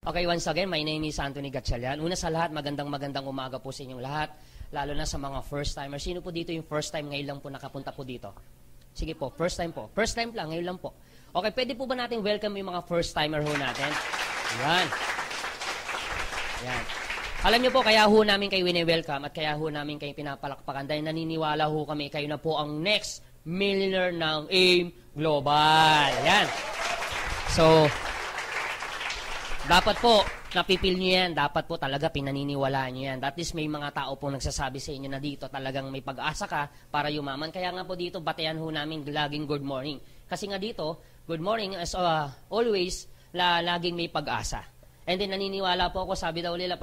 Okay, once again, my name is Anthony Gatchalian. Una sa lahat, magandang umaga po sa inyong lahat, lalo na sa mga first-timers. Sino po dito yung first time ngayon lang po nakapunta po dito? Sige po, first time po. First time lang, ngayon lang po. Okay, pwede po ba natin welcome yung mga first-timer ho natin? Yan. Yan. Alam niyo po, kaya ho namin kayo wini-welcome at kaya ho namin kayo pinapalakpakan dahil naniniwala ho kami kayo na po ang next millionaire ng AIM Global. Yan. So, dapat po, napipil nyo yan. Dapat po talaga pinaniniwalaan nyo yan. At least may mga tao po nagsasabi sa inyo na dito talagang may pag-asa ka para yumaman. Kaya nga po dito, batean ho namin laging good morning. Kasi nga dito, good morning as always, laging may pag-asa. And then naniniwala po ako, sabi daw nila,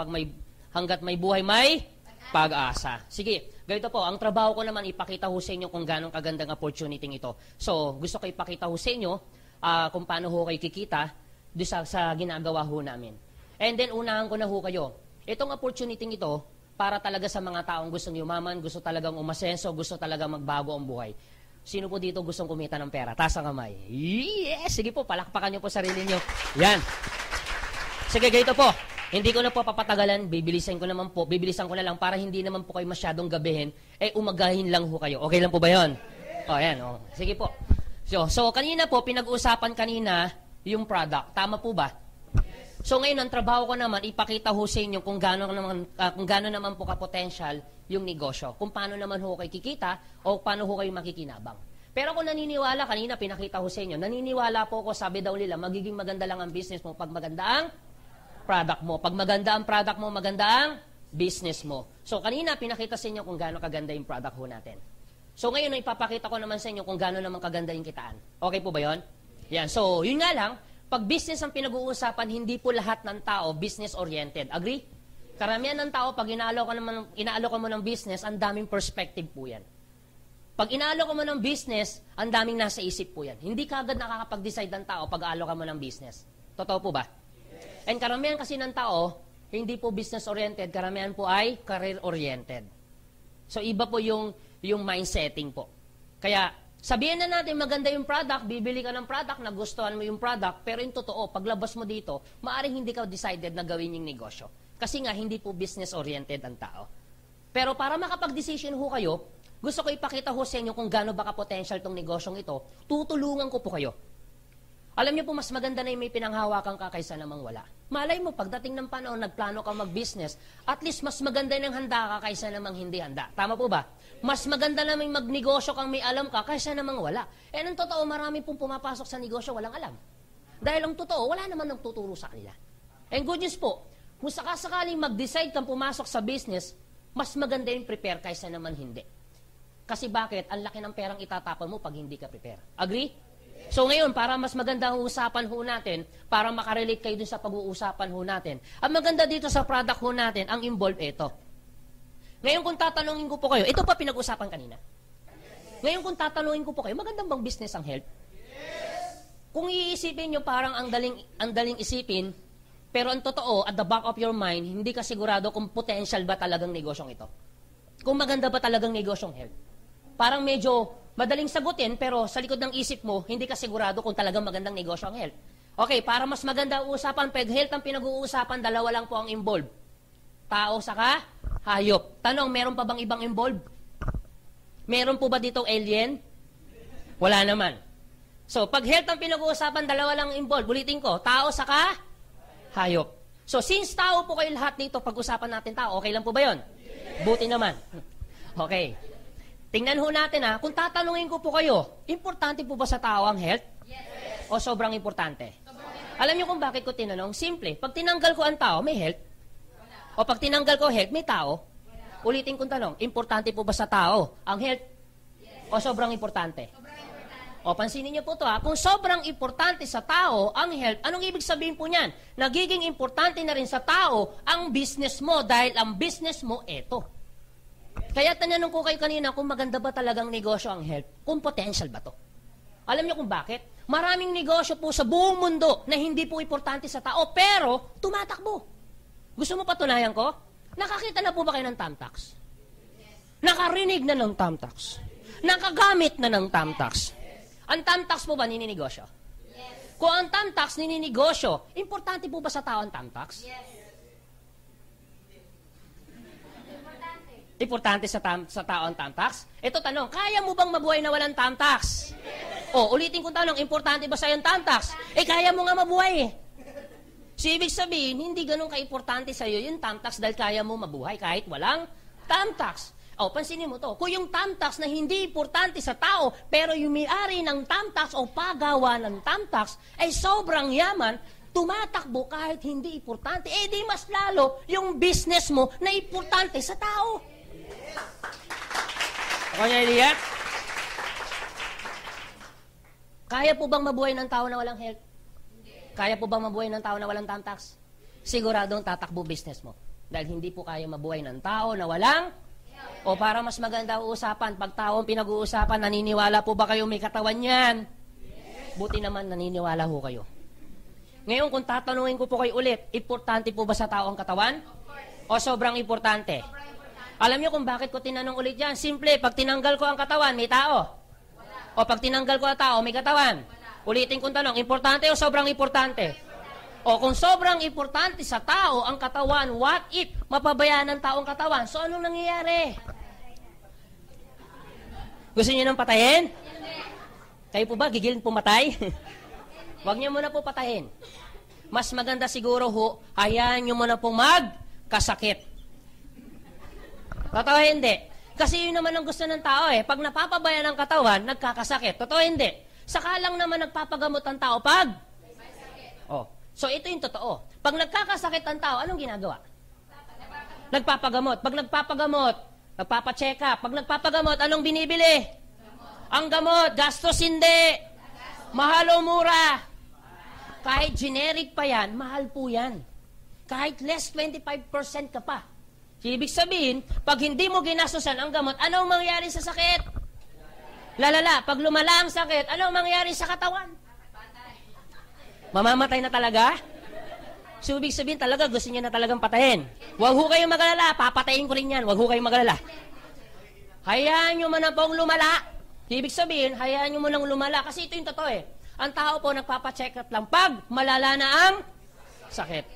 hanggat may buhay, may pag-asa. Sige, ganito po, ang trabaho ko naman ipakita ho sa inyo kung gano'ng kagandang opportunity ito. So, gusto ko ipakita ho sa inyo kung paano ho kayo kikita doon sa ginagawa ho namin. And then, unahan ko na ho kayo. Itong opportunity ito, para talaga sa mga taong gustong yumaman, gusto talagang umasenso, gusto talagang magbago ang buhay. Sino po dito gustong kumita ng pera? Taas ang kamay. Yes! Sige po, palakpakan nyo po sarili nyo. Yan. Sige, ganito po. Hindi ko na po papatagalan, bibilisan ko na lang para hindi naman po kayo masyadong gabihin, umagahin lang ho kayo. Okay lang po ba yun? O, yan. O. Sige po. So, kanina po, pinag-uusapan kanina, yung product. Tama po ba? Yes. So ngayon, ang trabaho ko naman, ipakita ho sa inyo kung gaano naman po ka-potential yung negosyo. Kung paano naman ho kayo kikita o paano ho kayo makikinabang. Pero kung naniniwala, kanina pinakita ho sa inyo, naniniwala po ako, sabi daw nila, magiging maganda lang ang business mo pag maganda ang product mo. Pag maganda ang product mo, maganda ang business mo. So kanina, pinakita sa inyo kung gaano kaganda yung product ho natin. So ngayon, ipapakita ko naman sa inyo kung gaano naman kaganda yung kitaan. Okay po ba yon? Yan. So, yun nga lang, pag business ang pinag-uusapan, hindi po lahat ng tao business-oriented. Agree? Karamihan ng tao, pag inaalok mo ng business, ang daming perspective po yan. Pag inaalok mo ng business, ang daming nasa isip po yan. Hindi kagad nakakapag-decide ng tao pag aalok mo ng business. Totoo po ba? Yes. And karamihan kasi ng tao, hindi po business-oriented, karamihan po ay career-oriented. So, iba po yung mindsetting po. Kaya, sabihin na natin maganda yung product, bibili ka ng product, nagustuhan mo yung product, pero yung totoo, paglabas mo dito, maaaring hindi ka decided na gawin yung negosyo. Kasi nga, hindi po business-oriented ang tao. Pero para makapag-decision ho kayo, gusto ko ipakita ho sa inyo kung gaano ba ka-potential tong negosyong ito, tutulungan ko po kayo. Alam niyo po, mas maganda na yung may pinanghawakan ka kaysa namang wala. Malay mo, pagdating ng panahon, nagplano ka mag-business, at least mas maganda ng handa ka kaysa namang hindi handa. Tama po ba? Mas maganda na may magnegosyo kang may alam ka kaysa namang wala. Ang totoo, marami pong pumapasok sa negosyo walang alam. Dahil ang totoo, wala naman nagtuturo sa kanila. And good news po, kung sakasakaling mag-decide kang pumasok sa business, mas maganda yung prepare kaysa naman hindi. Kasi bakit? Ang laki ng perang itatapon mo pag hindi ka prepare. Agree? So ngayon, para mas maganda ang usapan ho natin, para makarelate kayo dun sa pag-uusapan ho natin, ang maganda dito sa product ho natin, ang involved ito. Ngayon kung tatanungin ko po kayo, ito pa pinag-usapan kanina. Ngayon kung tatanungin ko po kayo, magandang bang business ang health? Yes. Kung iisipin nyo, parang ang daling isipin, pero ang totoo, at the back of your mind, hindi ka sigurado kung potential ba talagang negosyong ito. Kung maganda ba talagang negosyong health. Parang medyo madaling sagutin, pero sa likod ng isip mo, hindi ka sigurado kung talagang magandang negosyo ang health. Okay, para mas maganda ang usapan, pag health ang pinag-uusapan, dalawa lang po ang involved. Tao saka hayop. Tanong, meron pa bang ibang involved? Meron po ba ditong alien? Wala naman. So, pag health ang pinag-uusapan, dalawa lang involved. Ulitin ko, tao saka hayop. So, since tao po kayo lahat dito, pag-usapan natin tao, okay lang po ba yun? Buti naman. Okay. Tingnan ho natin kung tatanungin ko po kayo, importante po ba sa tao ang health? Yes. O sobrang importante? Alam niyo kung bakit ko tinanong? Simple, pag tinanggal ko ang tao, may health? O pag tinanggal ko health, may tao? Ulitin kong tanong, importante po ba sa tao ang health? Yes. O sobrang importante? O pansinin niyo po ito kung sobrang importante sa tao ang health, anong ibig sabihin po niyan? Nagiging importante na rin sa tao ang business mo dahil ang business mo eto. Kaya tanong ko kayo kanina kung maganda ba talagang negosyo ang health, kung potential ba to. Alam niyo kung bakit? Maraming negosyo po sa buong mundo na hindi po importante sa tao, pero tumatakbo. Gusto mo patunayan ko? Nakakita na po ba kayo ng Tamtax? Nakarinig na ng Tamtax? Nakagamit na ng Tamtax? Ang Tamtax po ba nininegosyo? Kung ang tamtax nininegosyo, importante po ba sa tao ang tamtax? Yes. Importante sa tao ang tamtax? Ito tanong, kaya mo bang mabuhay na walang tamtax? O, ulitin kong tanong, importante ba sa'yo ang tamtax? Kaya mo nga mabuhay eh. So, ibig sabihin, hindi ganun ka-importante sa'yo yung tamtax dahil kaya mo mabuhay kahit walang tamtax. O, pansinin mo to, kung yung tamtax na hindi importante sa tao, pero yung may-ari ng tamtax o pagawa ng tamtax ay sobrang yaman, tumatakbo kahit hindi importante, di mas lalo yung business mo na importante sa tao. Ako niya, Elia? Kaya po bang mabuhay ng tao na walang health? Kaya po bang mabuhay ng tao na walang tamtax? Siguradong tatakbo business mo. Dahil hindi po kaya mabuhay ng tao na walang o para mas maganda uusapan, pag tao ang pinag-uusapan, naniniwala po ba kayo may katawan yan? Buti naman naniniwala ho kayo. Ngayon, kung tatanungin ko po kayo ulit, importante po ba sa tao ang katawan? O sobrang importante? Alam niyo kung bakit ko tinanong ulit yan? Simple, pag tinanggal ko ang katawan, may tao. O pag tinanggal ko ang tao, may katawan. Ulitin kong tanong, importante o sobrang importante? O kung sobrang importante sa tao ang katawan, what if mapabayaan ng tao ang katawan? So anong nangyayari? Gusto niyo nang patayin? Kayo po ba gigilin pumatay? Huwag niyo muna po patayin. Mas maganda siguro ho, hayaan niyo muna po magkasakit. Totoo hindi? Kasi yun naman ang gusto ng tao eh. Pag napapabayaan ng katawan, nagkakasakit. Totoo hindi? Saka lang naman nagpapagamot ang tao pag? Oh. So ito yung totoo. Pag nagkakasakit ang tao, anong ginagawa? Nagpapagamot. Pag nagpapagamot, nagpapacheck up. Pag nagpapagamot, anong binibili? Ang gamot, gastos hindi. Mahal o mura? Kahit generic pa yan, mahal po yan. Kahit less 25% ka pa. Ibig sabihin, pag hindi mo ginastosan ang gamot, anong mangyari sa sakit? Lalala, pag lumala ang sakit, anong mangyari sa katawan? Mamamatay na talaga? So, ibig sabihin talaga, gusto niya na talagang patayin. Huwag ho kayong magalala, papatayin ko rin yan. Huwag ho kayong magalala. Hayaan nyo man na pong lumala. Ibig sabihin, hayaan nyo mo nang lumala. Kasi ito yung totoo eh. Ang tao po nagpapacheck up lang pag malala na ang sakit.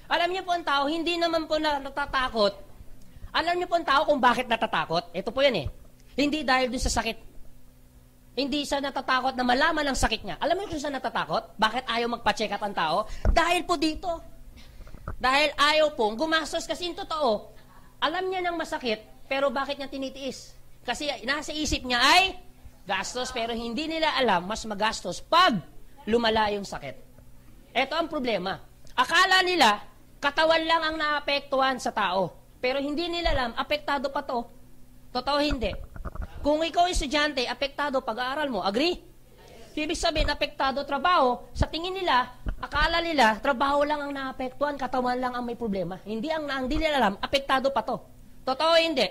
Alam niyo po ang tao, hindi naman po natatakot. Alam niyo po ang tao kung bakit natatakot? Ito po yan eh. Hindi dahil dun sa sakit. Hindi siya natatakot na malaman ang sakit niya. Alam mo kung siya natatakot? Bakit ayaw magpa-check up ang tao? Dahil po dito. Dahil ayaw pong gumastos kasi yung totoo. Alam niya ng masakit, pero bakit niya tinitiis? Kasi nasa isip niya ay gastos, pero hindi nila alam mas magastos pag lumala yung sakit. Ito ang problema. Akala nila, katawan lang ang naapektuhan sa tao. Pero hindi nila alam, apektado pa to. Totoo hindi. Kung ikaw ay estudyante, apektado pag-aaral mo. Agree? Ibig sabihin, apektado trabaho. Sa tingin nila, akala nila, trabaho lang ang naapektuhan, katawan lang ang may problema. Hindi nila alam, apektado pa to. Totoo hindi?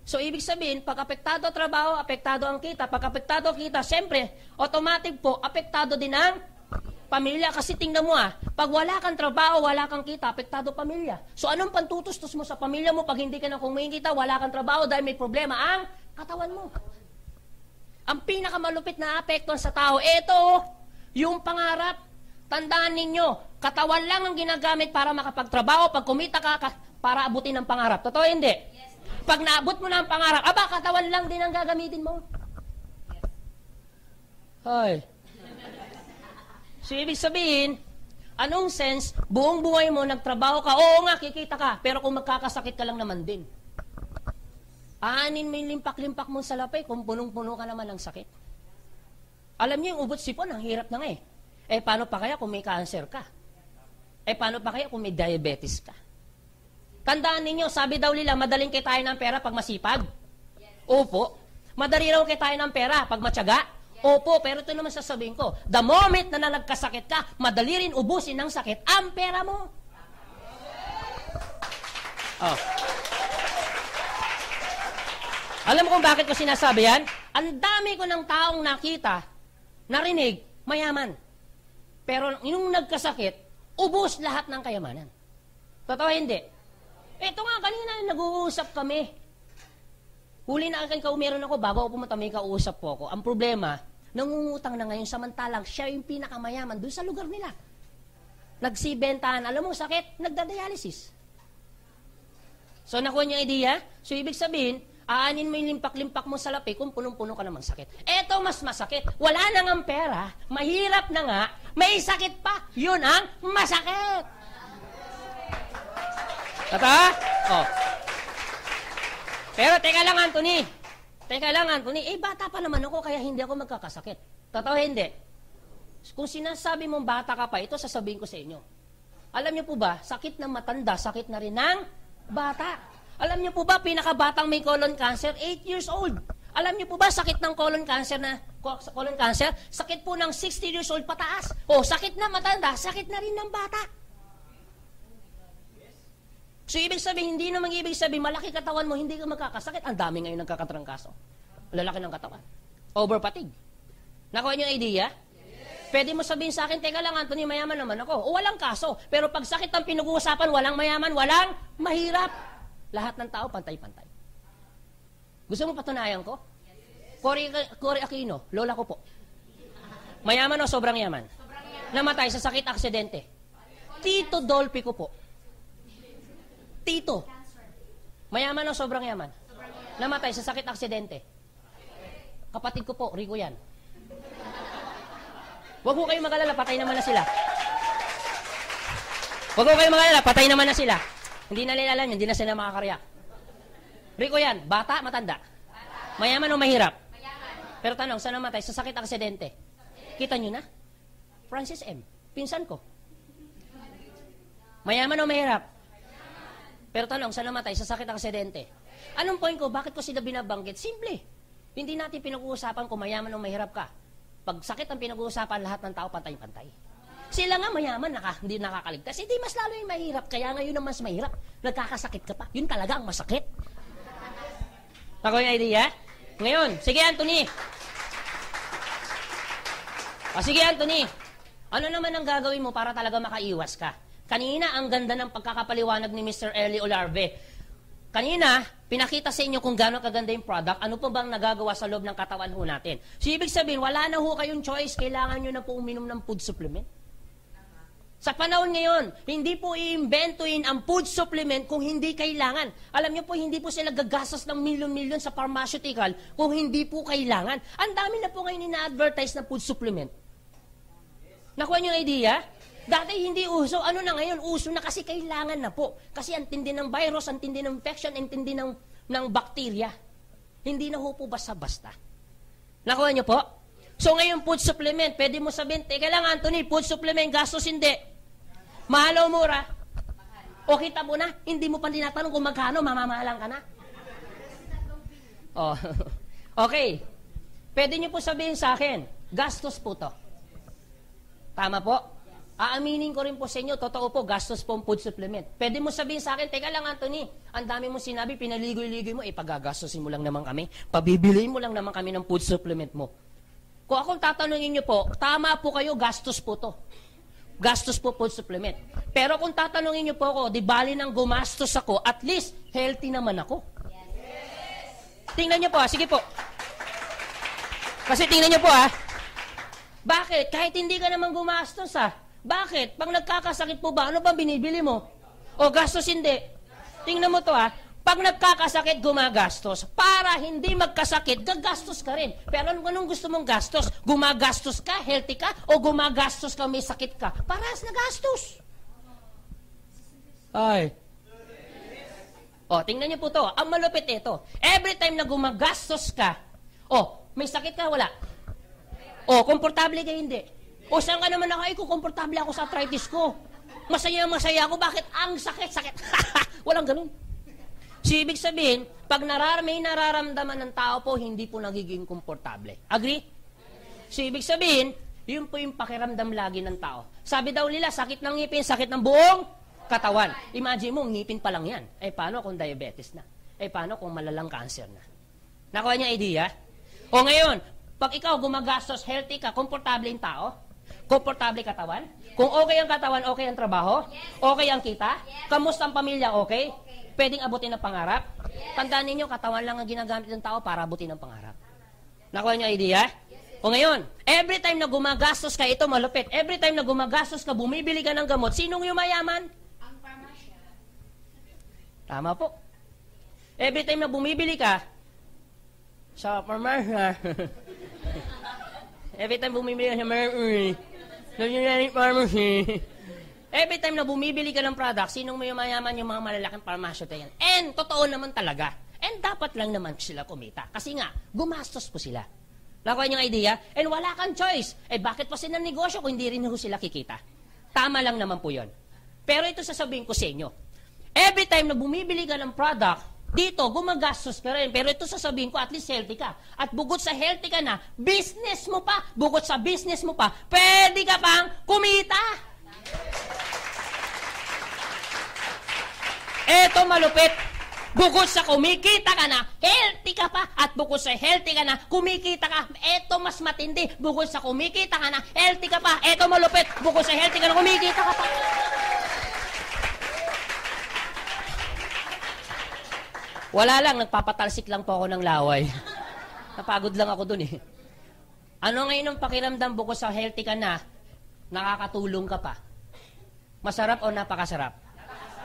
So, ibig sabihin, pag apektado trabaho, apektado ang kita. Pag apektado kita, siyempre, automatic po, apektado din ang pamilya. Kasi tingnan mo pag wala kang trabaho, wala kang kita, apektado pamilya. So, anong pantutustos mo sa pamilya mo pag hindi ka na kumikita, wala kang trabaho dahil may problema ang katawan mo? Ang pinakamalupit na apektuhan sa tao, ito, yung pangarap. Tandaan ninyo, katawan lang ang ginagamit para makapagtrabaho. Pag kumita ka, para abutin ang pangarap. Totoo hindi? Yes. Pag naabot mo na ang pangarap, katawan lang din ang gagamitin mo. Hoy. So, ibig sabihin, anong sense, buong buhay mo, nagtrabaho ka, oo nga, kikita ka, pero kung magkakasakit ka lang naman din. Aanin mo yung limpak-limpak mo sa lapay kung punong-puno ka naman ng sakit. Alam niyo, yung ubot sipon, ang hirap na nga eh. Paano pa kaya kung may cancer ka? Paano pa kaya kung may diabetes ka? Tandaan ninyo, sabi daw nila, madaling kitain ng pera pag masipag. Opo. Madali raw kitain ng pera pag matyaga. Opo, pero ito naman sasabihin ko, the moment na nagkasakit ka, madali rin ubusin ng sakit ang pera mo. Oh. Alam mo kung bakit ko sinasabi yan? Ang dami ko ng taong nakita, narinig, mayaman. Pero yung nagkasakit, ubos lahat ng kayamanan. Totoo hindi? Ito nga, kanina nag-uusap kami. Huli na akin meron ako, bago ako pumunta, may kausap po ako. Ang problema, nangungutang na ngayon samantalang siya yung pinakamayaman doon sa lugar nila. Nagsibentahan, alam mo sakit, nagda-dialysis. So nakuha niyo idea? So ibig sabihin, aanin mo yung limpak-limpak mo sa lapi kung punong-puno ka namang sakit. Eto mas masakit. Wala na ngang pera, mahirap na nga, may sakit pa. Yun ang masakit. Tata? Oh. Pero teka lang, Anthony. Bata pa naman ako kaya hindi ako magkakasakit. Totoo hindi? Kung sinasabi mong bata ka pa, ito sasabihin ko sa inyo. Alam niyo po ba, sakit ng matanda, sakit na rin ng bata. Alam niyo po ba, pinakabatang may colon cancer, 8 years old. Alam niyo po ba, sakit ng colon cancer, sakit po ng 60 years old pataas. O, sakit na matanda, sakit na rin ng bata. So, ibig sabihin, hindi naman ibig sabihin, malaki katawan mo, hindi ka magkakasakit. Ang dami ngayon nagkakatrangkaso. Lalaki ng katawan. Over-fatigue. Nakuha niyo yung idea? Pwede mo sabihin sa akin, teka lang, Anthony, mayaman naman ako. O, walang kaso. Pero pag sakit ang pinag-uusapan, walang mayaman, walang mahirap. Lahat ng tao, pantay-pantay. Gusto mo patunayan ko? Cory Aquino, lola ko po. Mayaman o sobrang yaman? Namatay sa sakit aksidente. Tito Dolphy ko po. Tito. Mayaman o sobrang yaman? Namatay sa sakit aksidente. Kapatid ko po, Rico yan. Huwag ko kayong magalala, patay naman na sila. Huwag ko kayong magalala, patay naman na sila. Hindi na nila alam, hindi na sila makakariyak. Rico yan, bata, matanda? Mayaman o mahirap? Pero tanong, saan namatay? Sa sakit aksidente. Kita nyo na? Francis M. Pinsan ko. Mayaman o mahirap? Pero tanong, saan namatay? Sa sakit aksidente. Anong point ko? Bakit ko sila binabanggit? Simple. Hindi natin pinag-uusapan kung mayaman o mahirap ka. Pag sakit ang pinag-uusapan, lahat ng tao pantay-pantay. Sila nga mayaman, hindi nakakaligtas. Hindi mas lalo yung mahirap. Kaya ngayon ang mas mahirap. Nagkakasakit ka pa. Yun talaga ang masakit. Ako yung idea? Ngayon, sige Anthony. Sige Anthony. Ano naman ang gagawin mo para talaga makaiwas ka? Kanina, ang ganda ng pagkakapaliwanag ni Mr. Eli Olarbe. Kanina, pinakita sa inyo kung gano'ng kaganda yung product, ano pa bang nagagawa sa loob ng katawan ho natin. So, ibig sabihin, wala na ho kayong choice, kailangan nyo na po uminom ng food supplement. Sa panahon ngayon, hindi po iimbentuin ang food supplement kung hindi kailangan. Alam niyo po, hindi po sila gagastos ng milyon-milyon sa pharmaceutical kung hindi po kailangan. Ang dami na po ngayon ina-advertise na food supplement. Nakuha niyo yung idea? Dati hindi uso. Ano na ngayon? Uso na kasi kailangan na po. Kasi ang tindi ng virus, ang tindi ng infection, ang tindi ng bacteria. Hindi na ho po basta-basta. Nakuha niyo po? So ngayon, food supplement, pwede mo sabihin, teka lang Anthony, food supplement, gastos hindi. Mahal o mura? O kita mo na, hindi mo pa tinatanong kung magkano, mamamahalan ka na. Oh. Okay. Pwede niyo po sabihin sa akin, gastos po to. Tama po? Aaminin ko rin po sa inyo, totoo po, gastos po ang food supplement. Pwede mo sabihin sa akin, teka lang Anthony, ang dami mo sinabi, pinaligoy-ligoy mo, pagagastosin mo lang naman kami, pabibiliin mo lang naman kami ng food supplement mo. Kung akong tatanungin niyo po, tama po kayo, gastos po to. Gastos po food supplement. Pero kung tatanungin niyo po ako, di bali nang gumastos ako, at least, healthy naman ako. Yes. Tingnan niyo po, sige po. Kasi tingnan niyo po bakit? Kahit hindi ka naman gumastos Bakit? Pag nagkakasakit po ba, ano ba binibili mo? O gastos hindi. Tingnan mo to Pag nagkakasakit, gumagastos. Para hindi magkasakit, gagastos ka rin. Pero anong gusto mong gastos? Gumagastos ka, healthy ka, o gumagastos ka, may sakit ka? Parehas na gastos. Ay. O, tingnan niyo po to. Ang malupit ito. Every time na gumagastos ka, may sakit ka, wala. O, komportable ka, hindi. O, saan ka naman ako? Komportable ako sa arthritis ko. Masaya ako. Bakit? Ang sakit. Walang ganun. So, ibig sabihin, pag may nararamdaman ng tao po, hindi po nagiging komportable. Agree? So, ibig sabihin, yun po yung pakiramdam lagi ng tao. Sabi daw nila, sakit ng ngipin, sakit ng buong katawan. Imagine mo, ngipin pa lang yan. Paano kung diabetes na? Paano kung malalang cancer na? Nakuha niya idea? O ngayon, pag ikaw gumagastos, healthy ka, komportable yung tao? Komportable katawan? Kung okay ang katawan, okay ang trabaho? Okay ang kita? Kamusta ang pamilya, okay? Pwedeng abutin ang pangarap? Tandaan ninyo, katawan lang ang ginagamit ng tao para abutin ang pangarap. Nakuha niyo idea? O ngayon, every time na gumagastos ka, ito malupit, every time na gumagastos ka, bumibili ka ng gamot, sinong yumayaman? Ang parmasya. Tama po. Every time na bumibili ka, sa parmasya, every time bumibili ka sa pharmacy, every time na bumibili ka ng product, sinong may yumayaman? Yung mga malalaking parmasya yan. And, totoo naman talaga. And dapat lang naman sila kumita. Kasi nga, gumastos po sila. Nakuha niyong idea? And wala kang choice. Eh, bakit pa sila negosyo kung hindi rin ho sila kikita? Tama lang naman po yun. Pero ito sasabihin ko sa inyo. Every time na bumibili ka ng product, dito, gumagastos ka rin. Pero ito sasabihin ko, at least healthy ka. At bukod sa healthy ka na, business mo pa. Bukod sa business mo pa, pwede ka pang kumita. Eto malupit. Bukod sa kumikita ka na, healthy ka pa. At bukod sa healthy ka na, kumikita ka. Eto mas matindi. Bukod sa kumikita ka na, healthy ka pa. Eto malupit. Bukod sa healthy ka na, kumikita ka pa. Wala lang, nagpapatalsik lang po ako ng laway. Napagod lang ako dun eh. Ano ngayon ang pakiramdam bukod sa healthy ka na, nakakatulong ka pa? Masarap o napakasarap?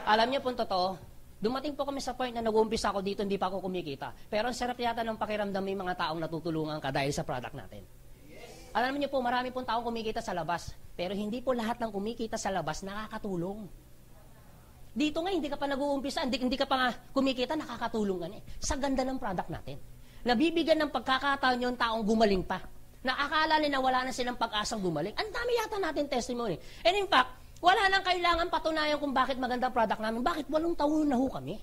Alam niyo po totoo, dumating po kami sa point na nag-uumpisa ako dito, hindi pa ako kumikita. Pero ang sarap yata ng pakiramdam may mga taong natutulungan ka dahil sa product natin. Alam niyo po, marami pong taong kumikita sa labas. Pero hindi po lahat ng kumikita sa labas nakakatulong. Dito nga, hindi ka pa nag-uumpisa, hindi ka pa nga kumikita, nakakatulong ka na eh. Sa ganda ng product natin. Nabibigyan ng pagkakataon yung taong gumaling pa. Nakakala nila wala na silang pag-asang gumaling. Ang dami yata natin testimony. And in fact, wala nang kailangan patunayan kung bakit maganda product namin. Bakit 8 taon na ho kami?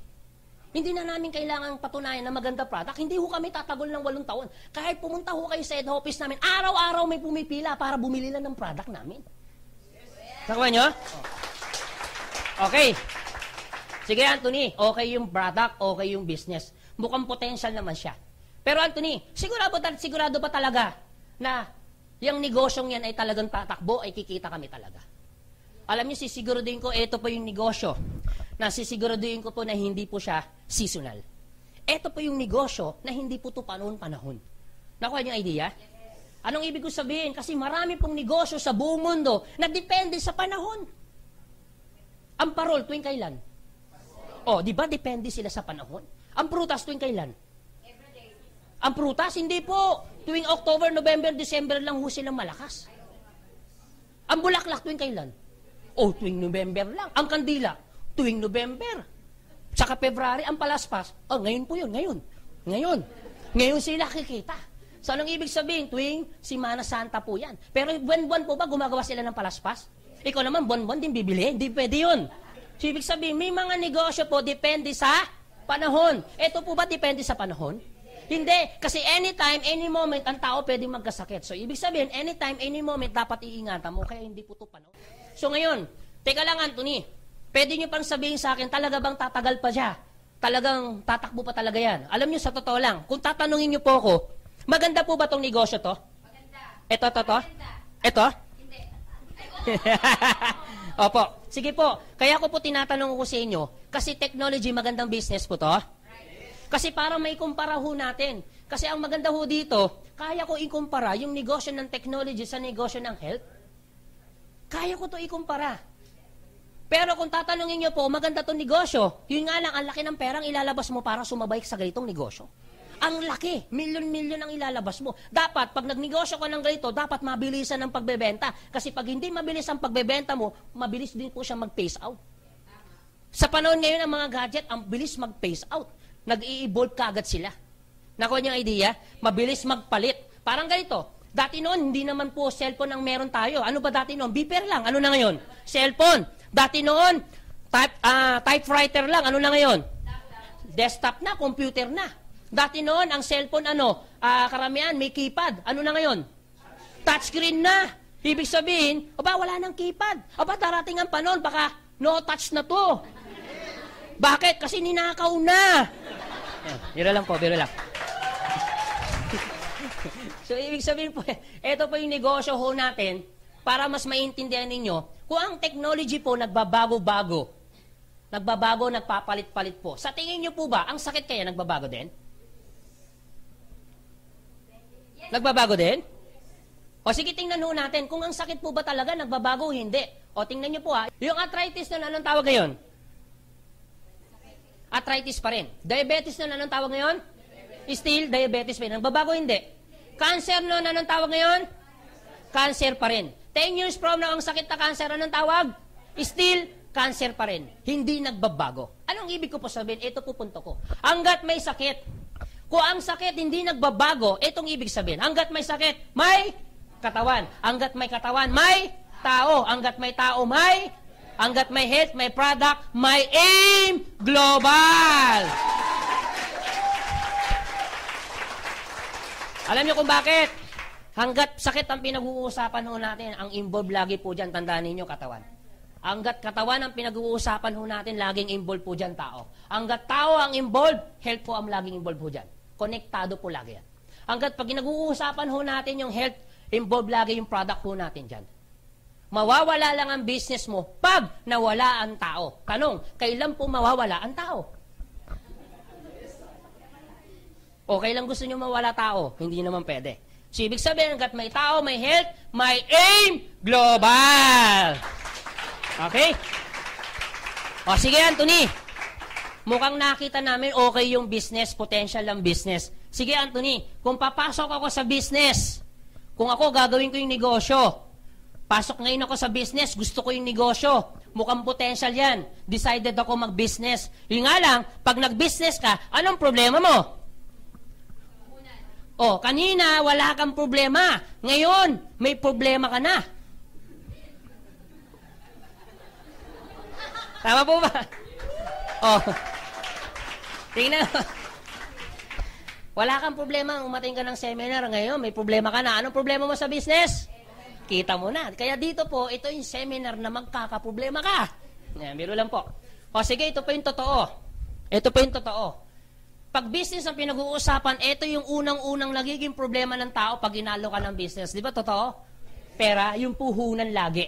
Hindi na namin kailangan patunayan na maganda product. Hindi ho kami tatagol ng 8 taon. Kahit pumunta ho kayo sa head office namin, araw-araw may pumipila para bumili lang ng product namin. Nakuha nyo? Okay. Sige, Anthony. Okay yung product, okay yung business. Mukhang potential naman siya. Pero Anthony, sigurado ba talaga na yung negosyong yan ay talagang tatakbo, ay kikita kami talaga? Alam niyo, sisiguraduhin ko, ito po yung negosyo na sisiguraduhin ko po na hindi po siya seasonal. Ito po yung negosyo na hindi po ito panahon-panahon. Nakuha niyo ang idea? Anong ibig ko sabihin? Kasi marami pong negosyo sa buong mundo na depende sa panahon. Ang parol, tuwing kailan? Oh, di ba depende sila sa panahon? Ang prutas, tuwing kailan? Ang prutas, hindi po. Tuwing October, November, December lang ho silang malakas. Ang bulaklak, tuwing kailan? Oh, tuwing November lang. Ang kandila, tuwing November. Tsaka February, ang palaspas. Oh, ngayon po yun, ngayon. Ngayon sila kikita. So, anong ibig sabihin? Tuwing Semana Santa po yan. Pero buwan-buwan po ba gumagawa sila ng palaspas? Ikaw naman, buwan-buwan din bibili. Hindi pwede yun. So, ibig sabihin, may mga negosyo po depende sa panahon. Ito po ba depende sa panahon? Hindi. Kasi anytime, any moment, ang tao pwedeng magkasakit. So, ibig sabihin, anytime, any moment, dapat iingatan mo. Kaya hindi po ito panahon. So, ngayon, teka lang, Anthony. Pwede nyo pang sabihin sa akin, talaga bang tatagal pa siya? Talagang tatakbo pa talaga yan? Alam nyo, sa totoo lang, kung tatanungin nyo po ako, maganda po ba itong negosyo to? Maganda. Ito? Maganda. Ito? Hindi. Opo. Sige po. Kaya ko po tinatanong ko sa inyo, kasi technology, magandang business po to? Kasi para may kumpara ho natin. Kasi ang maganda ho dito, kaya ko ikumpara yung negosyo ng technology sa negosyo ng health. Kaya ko to ikumpara. Pero kung tatanungin nyo po, maganda itong negosyo, yun nga lang, ang laki ng perang ilalabas mo para sumabay sa ganitong negosyo. Ang laki, milyon-milyon ang ilalabas mo. Dapat, pag nagnegosyo ka ng ganito, dapat mabilisan ang pagbebenta. Kasi pag hindi mabilis ang pagbebenta mo, mabilis din po siya mag-phase out. Sa panahon ngayon ng mga gadget, ang bilis mag-phase out. Nag-i-evolve kaagad sila. Nakuha niyo ang idea? Mabilis magpalit. Parang ganito. Dati noon, hindi naman po cellphone ang meron tayo. Ano ba dati noon? Beeper lang. Ano na ngayon? Cellphone. Dati noon, typewriter lang. Ano na ngayon? Desktop na, computer na. Dati noon, ang cellphone, karamihan, may keypad. Ano na ngayon? Touchscreen na. Ibig sabihin, wala nang keypad. Darating ang panahon, baka no touch na to. Bakit? Kasi ninakaw na. Biro lang po, biro lang. So, ibig sabihin po, ito po yung negosyo ho natin para mas maintindihan ninyo kung ang technology po nagbabago-bago. Nagpapalit-palit po. Sa tingin nyo po ba, ang sakit kaya nagbabago din? Nagbabago din? O sige, tingnan ho natin kung ang sakit po ba talaga nagbabago o hindi. O tingnan nyo po ha, yung arthritis na anong tawag ngayon? Arthritis pa rin. Diabetes na anong tawag ngayon? Still, diabetes pa rin. Nagbabago hindi. Cancer na anong tawag ngayon? Cancer pa rin. 10 years from now, ang sakit na cancer, anong tawag? Still, cancer pa rin. Hindi nagbabago. Anong ibig ko po sabihin? Ito po punto ko. Hanggat may sakit, kung ang sakit hindi nagbabago, itong ibig sabihin. Hanggat may sakit, may katawan. Hanggat may katawan, may tao. Hanggat may tao, may. Hanggat may health, may product, may aim global. Alam niyo kung bakit? Hanggat sakit ang pinag-uusapan ho natin, ang involved lagi po dyan, tandaan ninyo, katawan. Hanggat katawan ang pinag-uusapan ho natin, laging involved po dyan tao. Hanggat tao ang involved, health po ang laging involved po dyan. Konektado po lagi yan. Hanggat pag nag-uusapan ho natin yung health, involved lagi yung product ho natin dyan. Mawawala lang ang business mo pag nawala ang tao. Tanong, kailan po mawawala ang tao? O kailan gusto nyo mawala tao? Hindi naman pwede. So, ibig sabihin, hanggat may tao, may health, may aim global. Okay? O sige, Anthony. Mukhang nakita namin okay yung business, potential ng business. Sige, Anthony, kung papasok ako sa business, kung ako gagawin ko yung negosyo, pasok ngayon ako sa business, gusto ko yung negosyo, mukhang potential yan, decided ako mag-business. Yung nga lang, pag nag-business ka, anong problema mo? Oh, kanina, wala kang problema. Ngayon, may problema ka na. Tama po ba? Oh. Tingnan. Wala kang problema, umating ka ng seminar, ngayon may problema ka na. Anong problema mo sa business? Kita mo na. Kaya dito po, ito yung seminar na magkakaproblema ka. Yan, biro lang po. O sige, ito po yung totoo. Ito po yung totoo. Pag business ang pinag-uusapan, ito yung unang-unang nagiging problema ng tao pag inalo ka ng business. Di ba totoo? Pera, yung puhunan lagi.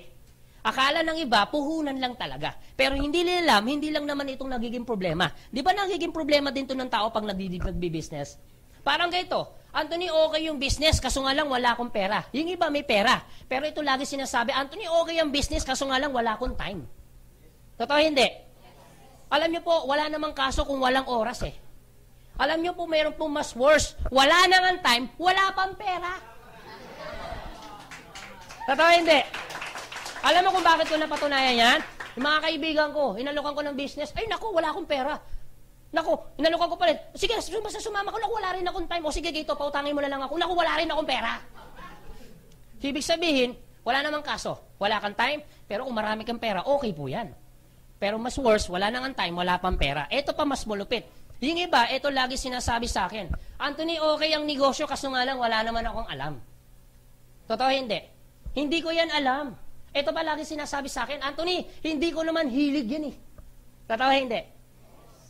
Akala ng iba, puhunan lang talaga. Pero hindi nila alam, hindi lang naman itong nagiging problema. Di ba nagiging problema din to ng tao pag nagbi-business? Parang ganito, Anthony, okay yung business, kaso nga lang wala akong pera. Yung iba may pera. Pero ito lagi sinasabi, Anthony, okay yung business, kaso nga lang wala akong time. Totoo hindi? Alam niyo po, wala namang kaso kung walang oras eh. Alam niyo po, mayroon po mas worse. Wala nang time, wala pang pera. Totoo hindi? Alam mo kung bakit ko napatunayan yan? Yung mga kaibigan ko, inalokan ko ng business, ay naku, wala akong pera. Naku, inalokan ko pa rin. Sige, sumama ko, naku, wala rin akong time. O sige, Gito, pautangin mo na lang ako. Naku, wala rin akong pera. Ibig sabihin, wala namang kaso. Wala kang time, pero kung marami kang pera, okay po yan. Pero mas worse, wala nang time, wala pang pera. Ito pa mas malupit. Yung iba, ito lagi sinasabi sa akin, Anthony, okay ang negosyo, kaso nga lang wala naman akong alam. Totoo hindi? Hindi ko yan alam. Ito pa lagi sinasabi sa akin, Anthony, hindi ko naman hilig yan eh. Totoo hindi?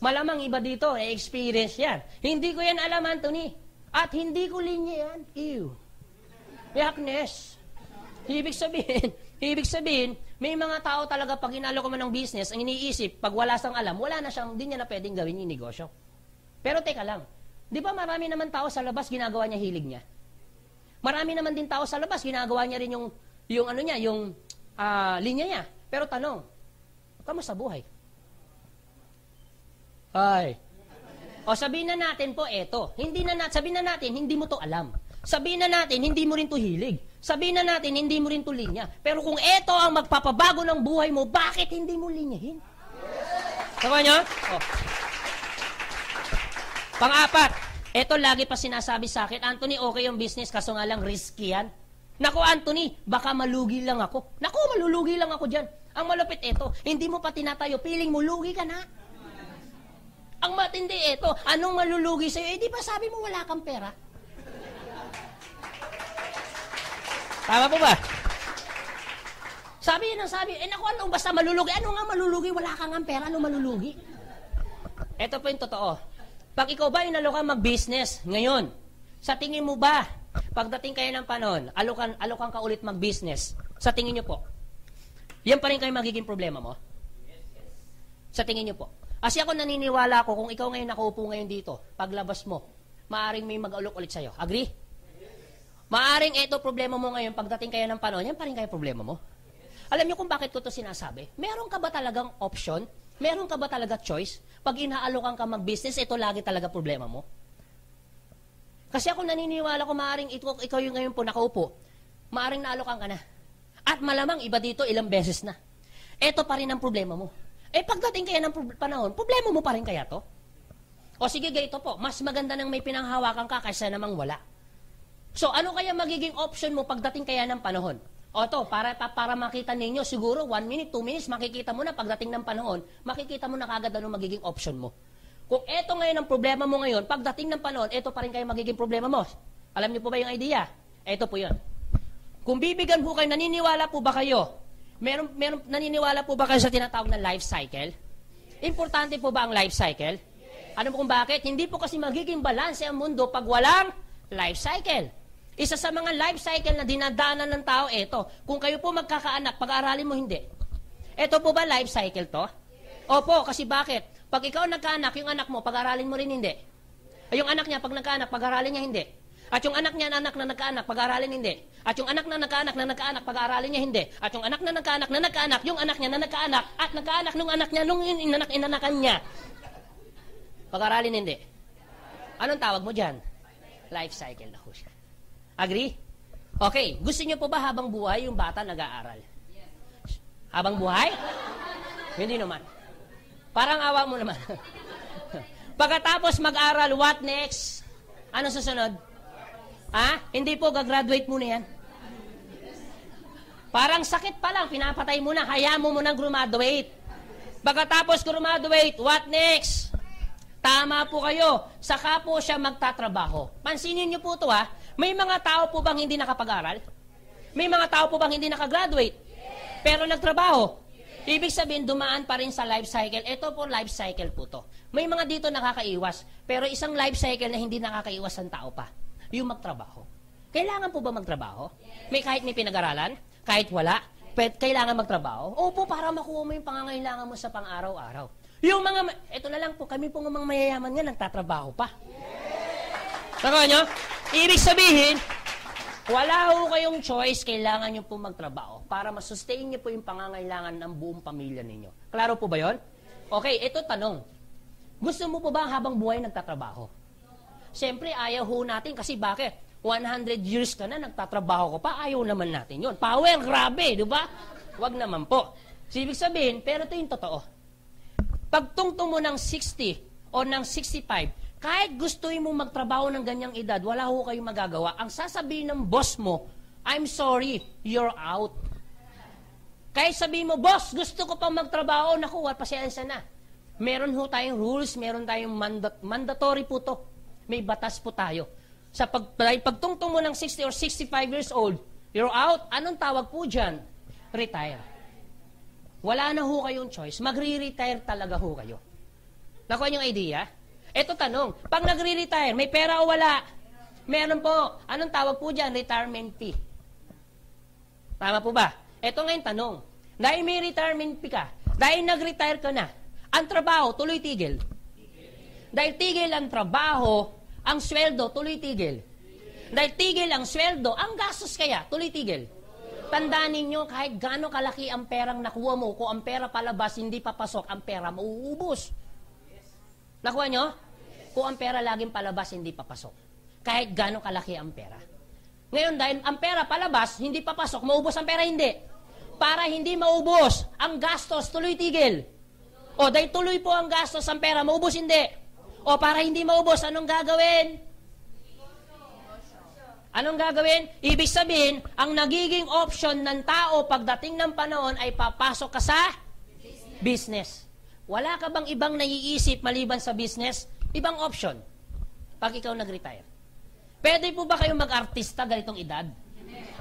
Malamang iba dito, experience yan. Hindi ko yan alam, Anthony. At hindi ko linya yan. Ew. Yakness. Ibig sabihin, may mga tao talaga pag inalo ko man ng business, ang iniisip, pag wala sang alam, wala na siyang, hindi niya na pwedeng gawin yung negosyo. Pero teka lang, di ba marami naman tao sa labas, ginagawa niya hilig niya? Marami naman din tao sa labas, ginagawa niya rin yung ano niya, yung linya niya. Pero tanong, kamusta buhay? Ay. O sabihin na natin po, eto, sabihin na natin, hindi mo to alam. Sabihin na natin, hindi mo rin to hilig. Sabihin na natin, hindi mo rin to linya. Pero kung eto ang magpapabago ng buhay mo, bakit hindi mo linyahin? Sabi niyo? Oh. Pang-apat, eto lagi pa sinasabi sa akin, Anthony, okay yung business, kaso nga lang risky yan. Naku, Anthony, baka malugi lang ako. Naku, malulugi lang ako dyan. Ang malupit eto, hindi mo pa tinatayo, piling mo, lugi ka na. Ang matindi eto, anong malulugi sa'yo? Eh, di ba sabi mo wala kang pera? Tama po ba? Sabi, naku, ano, basta malulugi. Ano nga malulugi? Wala kang ang pera, ano malulugi? Ito po yung totoo. Pag ikaw ba inalo ka mag-business ngayon, sa tingin mo ba, pagdating kayo ng panahon, alokan ka ulit mag-business, sa tingin nyo po, yan pa rin kayo magiging problema mo? Sa tingin nyo po. Kasi ako naniniwala ko, kung ikaw ngayon nakaupo ngayon dito, paglabas mo, maaaring may mag-alok ulit sa'yo. Agree? Maaring ito problema mo ngayon, pagdating kaya ng panahon, yan pa rin kaya problema mo. Alam niyo kung bakit ko to sinasabi? Meron ka ba talagang option? Meron ka ba talaga choice? Pag inaalokan ka mag-business, ito lagi talaga problema mo. Kasi ako naniniwala ko, maaring ikaw yung ngayon po nakaupo, maaring naalokan ka na. At malamang iba dito ilang beses na. Ito pa rin ang problema mo. Pagdating kaya ng panahon, problema mo pa rin kaya to? O sige, ganito po, mas maganda nang may pinanghawakan ka kaysa namang wala. So, ano kaya magiging option mo pagdating kaya ng panahon? O to, para makita ninyo, siguro 1 minute, 2 minutes, makikita mo na pagdating ng panahon, makikita mo na kagad ano magiging option mo. Kung eto ngayon ang problema mo ngayon, pagdating ng panahon, eto pa rin kayo magiging problema mo. Alam niyo po ba yung idea? Eto po yun. Kung bibigyan po kayo, naniniwala po ba kayo? Naniniwala po ba kayo sa tinatawag na life cycle? Importante po ba ang life cycle? Ano po kung bakit? Hindi po kasi magiging balanse ang mundo pag walang life cycle. Isa sa mga life cycle na dinadaanan ng tao, eto. Kung kayo po magkakaanak, pag-aaralin mo hindi. Eto po ba life cycle to? Opo, kasi bakit? Pag ikaw nagkaanak, yung anak mo, pag-aralin mo rin hindi. Yung anak niya, pag nagkaanak, pag-aralin niya hindi. At yung anak niya, anak na nagkaanak, pag-aralin hindi. At yung anak na nagkaanak, pag-aralin niya hindi. At yung anak na nagkaanak, yung anak niya na nagkaanak, at nagkaanak nung anak niya, nung inanakan niya. Pag-aralin hindi. Anong tawag mo dyan? Life cycle na ho siya. Agree? Okay. Gusto niyo po ba habang buhay yung bata nag-aaral? Habang buhay? Hindi naman. Parang awa mo naman. Pagkatapos mag-aral, what next? Ano susunod? Hindi po, gagraduate muna yan. Parang sakit pa lang, pinapatay mo na, kaya mo munang graduate. Pagkatapos graduate, what next? Tama po kayo, saka po siya magtatrabaho. Pansinin niyo po ito may mga tao po bang hindi nakapag-aral? May mga tao po bang hindi nakagraduate? Pero nagtrabaho? Ibig sabihin, dumaan pa rin sa life cycle. Ito po, life cycle po to. May mga dito nakakaiwas, pero isang life cycle na hindi nakakaiwas ang tao pa, yung magtrabaho. Kailangan po ba magtrabaho? Kahit may pinag-aralan? Kahit wala? Kailangan magtrabaho? Opo, para makuha mo yung pangangailangan mo sa pang-araw-araw. Yung ito na lang po, kami po ng mga mayayaman nga, nagtatrabaho pa. Nakuha nyo? Ibig sabihin, wala ho kayong choice, kailangan nyo po magtrabaho para masustain nyo po yung pangangailangan ng buong pamilya ninyo. Klaro po ba yon? Okay, ito tanong. Gusto mo po ba habang buhay nagtatrabaho? Siyempre, ayaw ho natin kasi bakit? 100 years ka na, nagtatrabaho ka pa, ayaw naman natin yon. Power, grabe, di ba? Wag naman po. So, ibig sabihin, pero ito yung totoo. Pagtungtong mo ng 60 o ng 65, kahit gustuin mo magtrabaho ng ganyang edad, wala ho kayong magagawa. Ang sasabihin ng boss mo, I'm sorry, you're out. Kahit sabihin mo, boss, gusto ko pang magtrabaho, naku, pasensya na. Meron ho tayong rules, meron tayong mandatory po to. May batas po tayo. Sa pagtungtong mo ng 60 or 65 years old, you're out. Anong tawag po dyan? Retire. Wala na ho kayong choice. Magre-retire talaga ho kayo. Nakuha niyo yung idea? Ito tanong, pag nagre-retire, may pera o wala? Meron po. Anong tawag po dyan? Retirement fee. Tama po ba? Ito ngayon tanong. Dahil may retirement fee ka, dahil nag-retire ka na, ang trabaho, tuloy-tigil. Dahil tigil ang trabaho, ang sweldo, tuloy-tigil. Dahil tigil ang sweldo, ang gastos kaya, tuloy-tigil. Tandaan ninyo, kahit gaano kalaki ang perang nakuha mo, kung ang pera palabas, hindi papasok, ang pera mauubos. Nakuha nyo? Kung ang pera laging palabas, hindi papasok. Kahit gaano kalaki ang pera. Ngayon, dahil ang pera palabas, hindi papasok, maubos ang pera, hindi. Para hindi maubos, ang gastos, tuloy-tigil. O, dahil tuloy po ang gastos, ang pera, maubos, hindi. O, para hindi maubos, anong gagawin? Anong gagawin? Ibig sabihin, ang nagiging option ng tao pagdating ng panahon ay papasok ka sa business. Wala ka bang ibang naiisip maliban sa business? Ibang option. Pag ikaw nag-retire. Pwede po ba kayong mag-artista ganitong edad?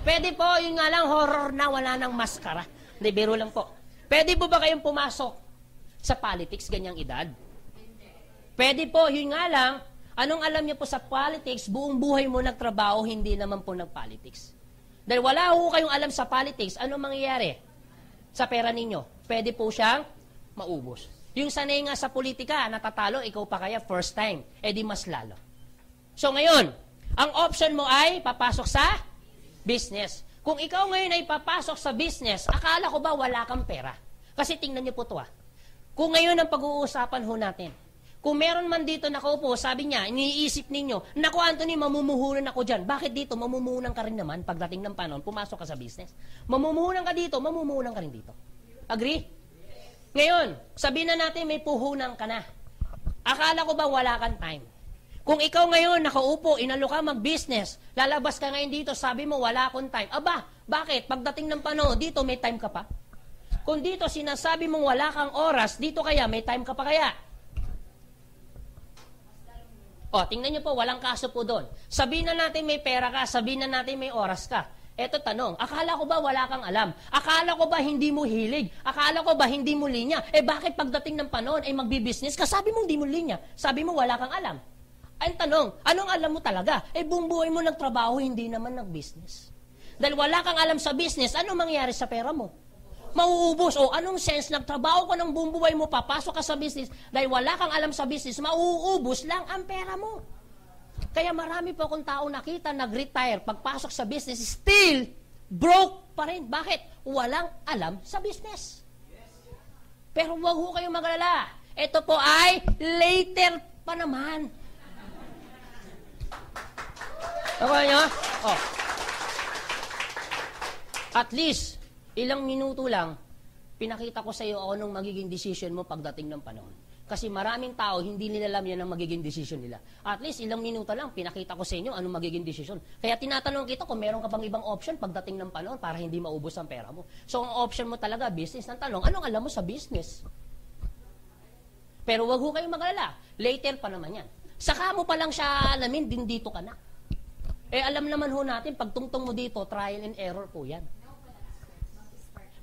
Pwede po, yun nga lang, horror na, wala nang maskara. Hindi, biro lang po. Pwede po ba kayong pumasok sa politics ganyang edad? Pwede po, yun nga lang, anong alam niyo po sa politics, buong buhay mo nagtrabaho, hindi naman po nag-politics. Dahil wala ho kayong alam sa politics, anong mangyayari sa pera ninyo? Pwede po siyang maubos. Yung sanay nga sa politika, natatalo, ikaw pa kaya first time, edi mas lalo. So ngayon, Ang option mo ay papasok sa business. Kung ikaw ngayon ay papasok sa business, akala ko ba wala kang pera? Kasi tingnan niyo po ito. Kung ngayon ang pag-uusapan ho natin, kung meron man dito nakaupo, sabi niya, iniisip ninyo, naku Anthony, mamumuhunan ako dyan. Bakit dito? Mamumuhunan ka rin naman pagdating ng panahon, pumasok ka sa business. Mamumuhunan ka dito, mamumuhunan ka rin dito. Agree? Ngayon, sabihin na natin may puhunan ka na. Akala ko ba wala kang time? Kung ikaw ngayon nakaupo, inalo ka mag-business, lalabas ka ngayon dito, sabi mo wala akong time. Aba, bakit? Pagdating ng panahon, dito may time ka pa? Kung dito sinasabi mong wala kang oras, dito kaya may time ka pa kaya? O, tingnan niyo po, walang kaso po doon. Sabihin na natin may pera ka, sabihin na natin may oras ka. Eto tanong, akala ko ba wala kang alam? Akala ko ba hindi mo hilig? Akala ko ba hindi mo linya? Bakit pagdating ng panahon ay magbi-business ka? Sabi mo hindi mo linya. Sabi mo wala kang alam. Ang tanong, anong alam mo talaga? Buong buhay mo nagtrabaho, hindi naman nag-business. Dahil wala kang alam sa business, ano mangyayari sa pera mo? Mauubos. O anong sense, nagtrabaho ka ng buong buhay mo, papasok ka sa business, dahil wala kang alam sa business, mauubos lang ang pera mo. Kaya marami po akong tao nakita, nag-retire, pagpasok sa business, still broke pa rin. Bakit? Walang alam sa business. Pero huwag ho kayong mag-alala. Ito po ay later pa naman. Okay nyo? Oh. At least, ilang minuto lang, pinakita ko sa iyo anong magiging decision mo pagdating ng panahon. Kasi maraming tao, hindi nila alam yan ang magiging decision nila. At least, ilang minuto lang, pinakita ko sa inyo anong magiging decision. Kaya tinatanong kita kung meron ka bang ibang option pagdating ng panahon para hindi maubos ang pera mo. So, ang option mo talaga, business. Ang tanong, anong alam mo sa business? Pero wag ho kayong mag-alala. Later pa naman yan. Saka mo pa lang siya alamin, din dito ka na. Alam naman ho natin, pag tungtong mo dito, trial and error po yan.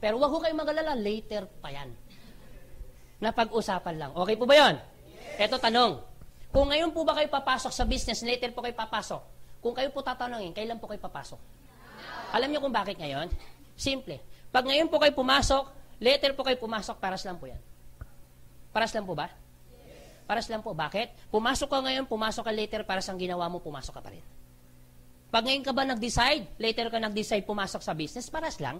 Pero wag ho kayong mag-alala, later pa yan. Napag-usapan lang. Okay po ba yun? Eto tanong. Kung ngayon po ba kayo papasok sa business, later po kayo papasok. Kung kayo po tatanungin, kailan po kayo papasok? Alam niyo kung bakit ngayon? Simple. Pag ngayon po kayo pumasok, later po kayo pumasok, paras lang po yan. Paras lang po ba? Paras lang po. Bakit? Pumasok ka ngayon, pumasok ka later, paras ang ginawa mo, pumasok ka pa rin. Pag ngayon ka ba nag-decide, later ka nag-decide pumasok sa business, paras lang.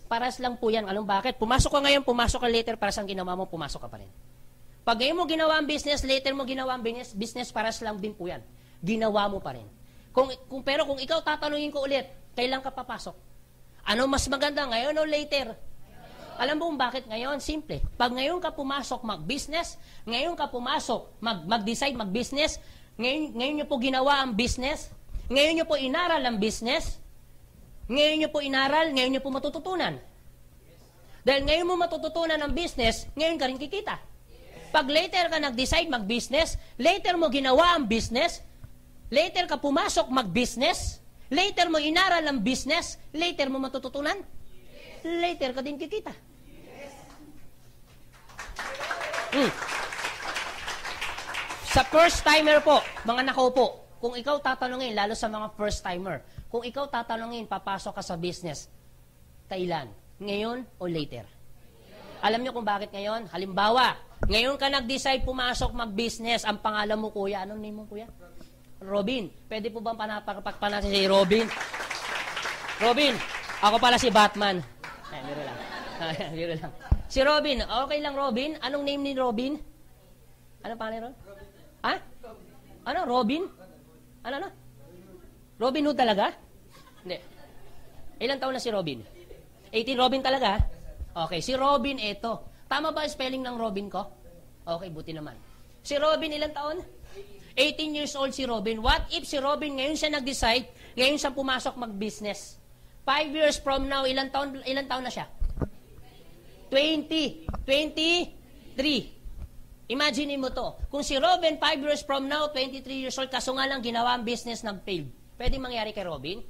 Paras lang po yan. Anong bakit? Pumasok ka ngayon, pumasok ka later, paras ang ginawa mo, pumasok ka pa rin. Pag ngayon mo ginawa ang business, later mo ginawa ang business, paras lang din po yan. Ginawa mo pa rin. Pero kung ikaw tatanungin ko ulit, kailan ka papasok? Ano mas maganda, ngayon o later? Alam mo kung bakit ngayon? Simple. Pag ngayon ka pumasok mag-business, ngayon ka pumasok mag-decide mag-business, ngayon nyo po ginawa ang business, ngayon nyo po inaral ang business, ngayon nyo po inaral, ngayon nyo po matututunan. Dahil ngayon mo matututunan ang business, ngayon ka rin kikita. Pag later ka nag-decide mag-business, later mo ginawa ang business, later ka pumasok mag-business, later mo inaral ang business, later mo matututunan, later ka din kikita. Sa first timer po, mga nakaupo, kung ikaw tatanungin, lalo sa mga first timer, kung ikaw tatanungin, papasok ka sa business, kailan? Ngayon o later? Alam niyo kung bakit ngayon? Halimbawa, ngayon ka nag-decide pumasok mag-business, ang pangalan mo kuya, anong name mo kuya? Robin. Pwede po bang panapakpan natin si Robin? Robin, ako pala si Batman. Biro lang. Biro lang. Si Robin, okay lang Robin? Anong name ni Robin? Anong pangalan Robin? Ha? Ano, Robin? Ano? Robin Hood talaga? Hindi. Ilang taon na si Robin? 18 Robin talaga? Okay, si Robin ito. Tama ba spelling ng Robin ko? Okay, buti naman. Si Robin ilang taon? 18 years old si Robin. What if si Robin ngayon siya nag-decide, ngayon siya pumasok mag-business? 5 years from now, ilang taon na siya? 20. 23. Imagine mo to. Kung si Robin, 5 years from now, 23 years old, kaso nga lang ginawa ang business, nag-failed. Pwede mangyari kay Robin?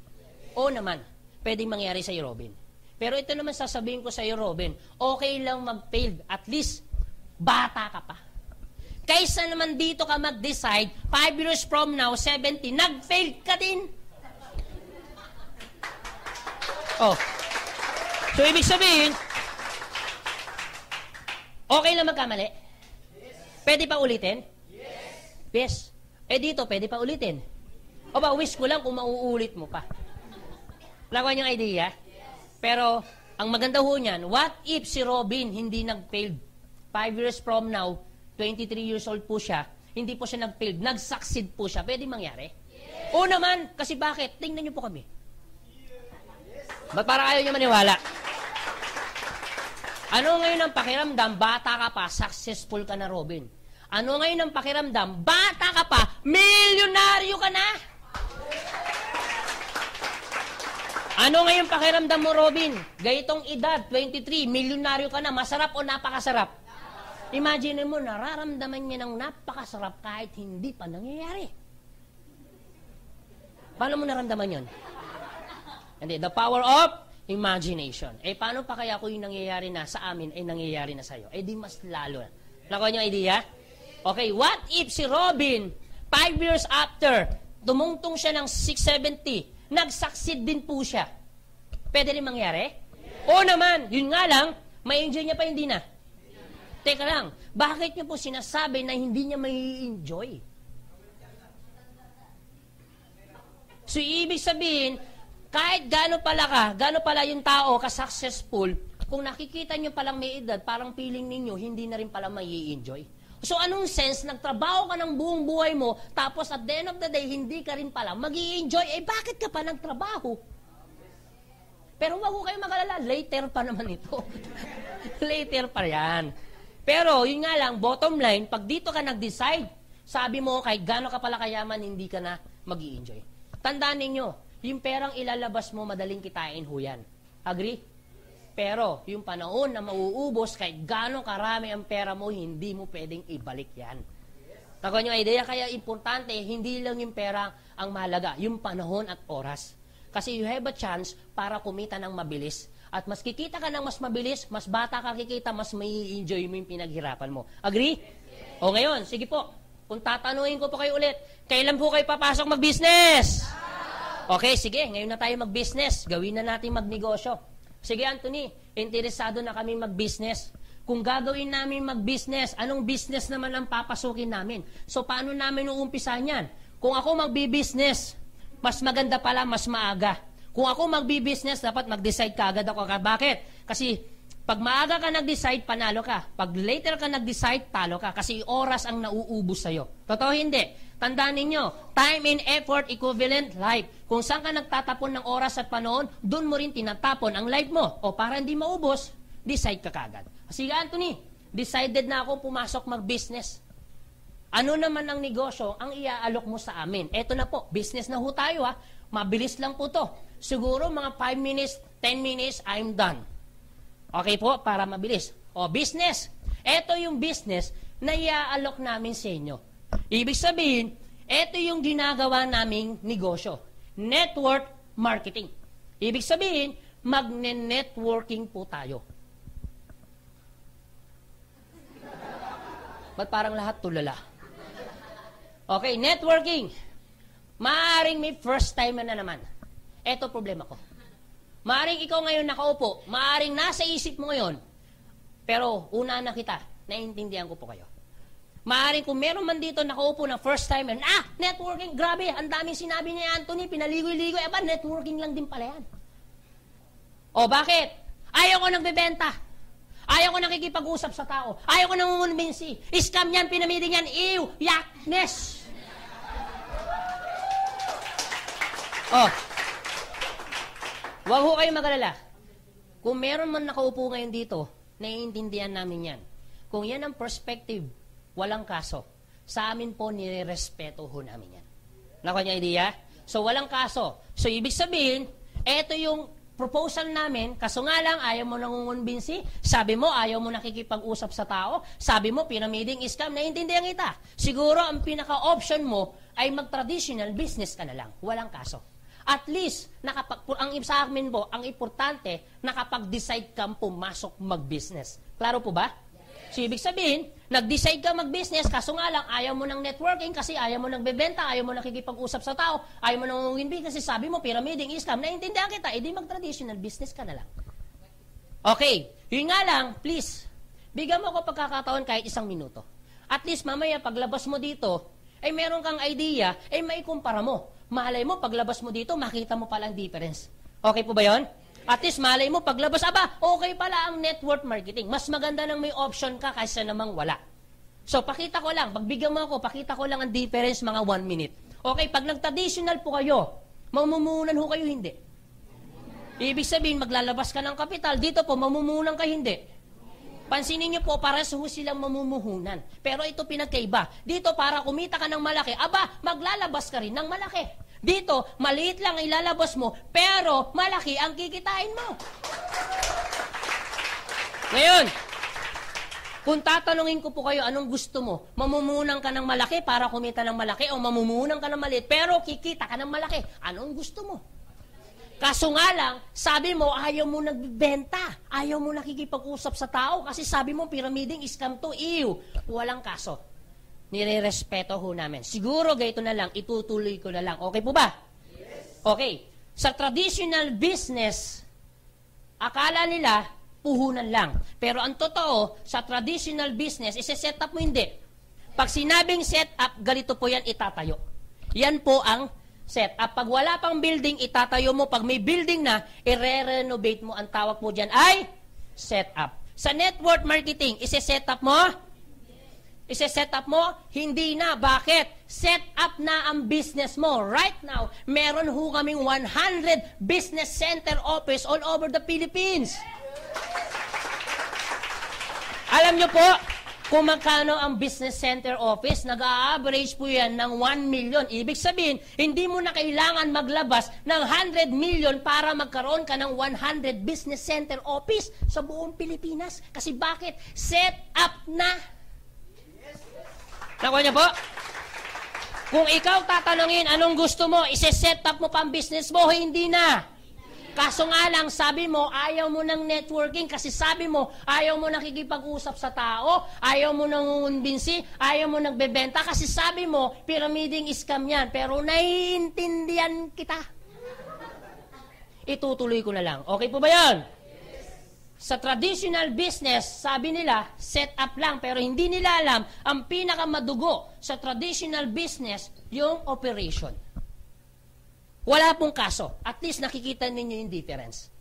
Oo naman. Pwede mangyari sa'yo, Robin. Pero ito naman sasabihin ko sa'yo, Robin, okay lang mag-failed. At least, bata ka pa. Kaysa naman dito ka mag-decide, 5 years from now, 70, nag-failed ka din. Oh. So, ibig sabihin, okay lang magkamali? Pwede pa ulitin? Yes. Dito, pwede pa ulitin? O ba, wish ko lang kung mauulit mo pa. Nakuha niyo ang idea? Pero, ang maganda ho niyan, what if si Robin hindi nag-failed? 5 years from now, 23 years old po siya, hindi po siya nag-failed, nag-succeed po siya. Pwede mangyari? O naman, kasi bakit? Tingnan niyo po kami. Ba't parang ayaw niyo maniwala? Ano ngayon ang pakiramdam? Bata ka pa, successful ka na, Robin. Ano ngayon ang pakiramdam? Bata ka pa, milyonaryo ka na! Ano ngayon pakiramdam mo, Robin? Gayitong edad, 23, milyonaryo ka na, masarap o napakasarap? Imagine mo, nararamdaman niya ng napakasarap kahit hindi pa nangyayari. Paano mo naramdaman yun? Hindi, the power of imagination. Paano pa kaya kung yung nangyayari na sa amin ay nangyayari na sa'yo? Di mas lalo na. Nakuha niyo idea? Okay, what if si Robin, 5 years after, tumungtong siya ng 670, nag-succeed din po siya? Pwede rin mangyari? O naman, yun nga lang, may enjoy niya pa, hindi na. Teka lang, bakit niyo po sinasabi na hindi niya may enjoy? So, ibig sabihin, kahit gaano pala yung tao ka-successful, kung nakikita nyo palang may edad, parang feeling ninyo, hindi na rin pala may enjoy. So, anong sense, nagtrabaho ka ng buong buhay mo, tapos at the end of the day, hindi ka rin pala mag-i-enjoy, bakit ka pa nagtrabaho? Pero wag ko kayo mag-alala, later pa naman ito. Later pa yan. Pero, yun nga lang, bottom line, pag dito ka nag-decide, sabi mo, kahit gaano ka pala kayaman, hindi ka na mag-i-enjoy. Tandaan ninyo, yung perang ilalabas mo, madaling kitain ho yan. Agree? Pero, yung panahon na mauubos, kahit gano'ng karami ang pera mo, hindi mo pwedeng ibalik yan. Nakuha niyo idea? Kaya importante, hindi lang yung pera ang mahalaga, yung panahon at oras. Kasi you have a chance para kumita ng mabilis. At mas kikita ka ng mas mabilis, mas bata ka kikita, mas may enjoy mo yung pinaghirapan mo. Agree? O ngayon, sige po, kung tatanungin ko po kayo ulit, kailan po kayo papasok mag-business? Okay, sige, ngayon na tayo mag-business. Gawin na natin magnegosyo. Sige, Anthony, interesado na kami mag-business. Kung gagawin namin mag-business, anong business naman ang papasukin namin? So, paano namin uumpisahan yan? Kung ako magbi-business, mas maganda pala, mas maaga. Kung ako magbi-business, dapat mag-decide ka agad ako. Bakit? Kasi, pag maaga ka nag-decide, panalo ka. Pag later ka nag-decide, talo ka. Kasi oras ang nauubos sa'yo. Totoo hindi? Tandaan ninyo, time and effort equivalent life. Kung saan ka nagtatapon ng oras at panahon, doon mo rin tinatapon ang life mo. O para hindi maubos, decide ka kagad. Sige, Anthony, decided na ako pumasok mag-business. Ano naman ang negosyo ang iaalok mo sa amin? Eto na po, business na ho tayo ha. Mabilis lang po to. Siguro mga 5 minutes, 10 minutes, I'm done. Okay po, para mabilis. O, business. Eto yung business na iaalok namin sa inyo. Ibig sabihin, ito yung ginagawa naming negosyo. Network marketing. Ibig sabihin, magne-networking po tayo. Ba't parang lahat tulala? Okay, networking. Maaring may first time na naman. Ito problema ko. Maaring ikaw ngayon nakaupo, maaring nasa isip mo ngayon, pero una na kita, naiintindihan ko po kayo. Maaring kung meron man dito nakaupo na first time, networking, grabe, ang daming sinabi ni Anthony, pinaligoy-ligoy, networking lang din pala yan. O bakit? Ayaw ko nagbebenta. Ayaw ko nakikipag-usap sa tao. Ayaw ko nangungumbinsi. Scam yan, pinamiding yan, yakness. Huwag ho kayo mag-alala. Kung meron man nakaupo ngayon dito, naiintindihan namin yan. Kung yan ang perspective, walang kaso. Sa amin po, nirespeto ho namin yan. Nakuha niya idea? So, walang kaso. So, ibig sabihin, eto yung proposal namin, kaso nga lang, ayaw mo nangungumbinsi, sabi mo, ayaw mo nakikipag-usap sa tao, sabi mo, pyramiding scam, naiintindihan kita. Siguro, ang pinaka-option mo ay mag-traditional business ka na lang. Walang kaso. At least, ang sa amin po, ang importante, nakapag-decide kang pumasok mag-business. Klaro po ba? So, ibig sabihin, nag-decide ka mag-business, kaso nga lang, ayaw mo ng networking kasi ayaw mo nagbebenta, ayaw mo nakikipag-usap sa tao, ayaw mo nangungumbi kasi sabi mo, pyramiding scam, naiintindihan kita, edi mag-traditional business ka na lang. Okay, yun nga lang, please, bigyan mo ako pagkakataon kahit 1 minuto. At least mamaya, paglabas mo dito, ay meron kang idea, ay maikumpara mo. malay mo, paglabas mo dito, makita mo pala ang difference. Okay po ba yon? At least, malay mo, paglabas, okay pala ang network marketing. Mas maganda nang may option ka kaysa namang wala. So, pakita ko lang, pagbigyan mo ako, pakita ko lang ang difference mga 1 minute. Okay, pag nag-traditional po kayo, mamumunan ho kayo hindi. Ibig sabihin, maglalabas ka ng kapital, dito po, mamumunan ka hindi. Pansinin niyo po, para ho silang mamumuhunan. Pero ito pinagkaiba. Dito, para kumita ka ng malaki, maglalabas ka rin ng malaki. Dito, maliit lang ilalabas mo, pero malaki ang kikitain mo. Ngayon, kung tatanungin ko po kayo, anong gusto mo? Mamumunan ka ng malaki para kumita ng malaki o mamumunan ka ng maliit, pero kikita ka ng malaki? Anong gusto mo? Kaso nga lang, sabi mo, ayaw mo nagbibenta. Ayaw mo nakikipag-usap sa tao kasi sabi mo, pyramiding scam to. Ew! Walang kaso. Nire-respeto ho namin. Siguro ganito na lang, itutuloy ko na lang. Okay po ba? Yes. Okay. Sa traditional business, akala nila, puhunan lang. Pero ang totoo, sa traditional business, isi-set up mo hindi. Pag sinabing set up, ganito po yan itatayo. Yan po ang set up. Pag wala pang building, itatayo mo. Pag may building na, i-renovate mo. Ang tawag po dyan ay set up. Sa network marketing, isi-set up mo? Isi-set up mo? Hindi na. Bakit? Set up na ang business mo. Right now, meron ho kaming 100 business center office all over the Philippines. Alam nyo po, kung magkano ang business center office, nag-a-average po yan ng 1 million. Ibig sabihin, hindi mo na kailangan maglabas ng 100 million para magkaroon ka ng 100 business center office sa buong Pilipinas. Kasi bakit? Set up na. Nakuha niyo po? Kung ikaw tatanungin, anong gusto mo? Ise-set up mo pa ang business mo? Hindi na. Kaso nga lang, sabi mo, ayaw mo ng networking kasi sabi mo, ayaw mo nakikipag-usap sa tao, ayaw mo nangungumbinsi, ayaw mo nagbebenta kasi sabi mo, pyramiding scam yan. Pero naiintindihan kita. Itutuloy ko na lang. Okay po ba yan? Sa traditional business, sabi nila, set up lang, pero hindi nila alam, ang pinakamadugo sa traditional business, yung operation. Wala pong kaso. At least nakikita ninyo yung difference.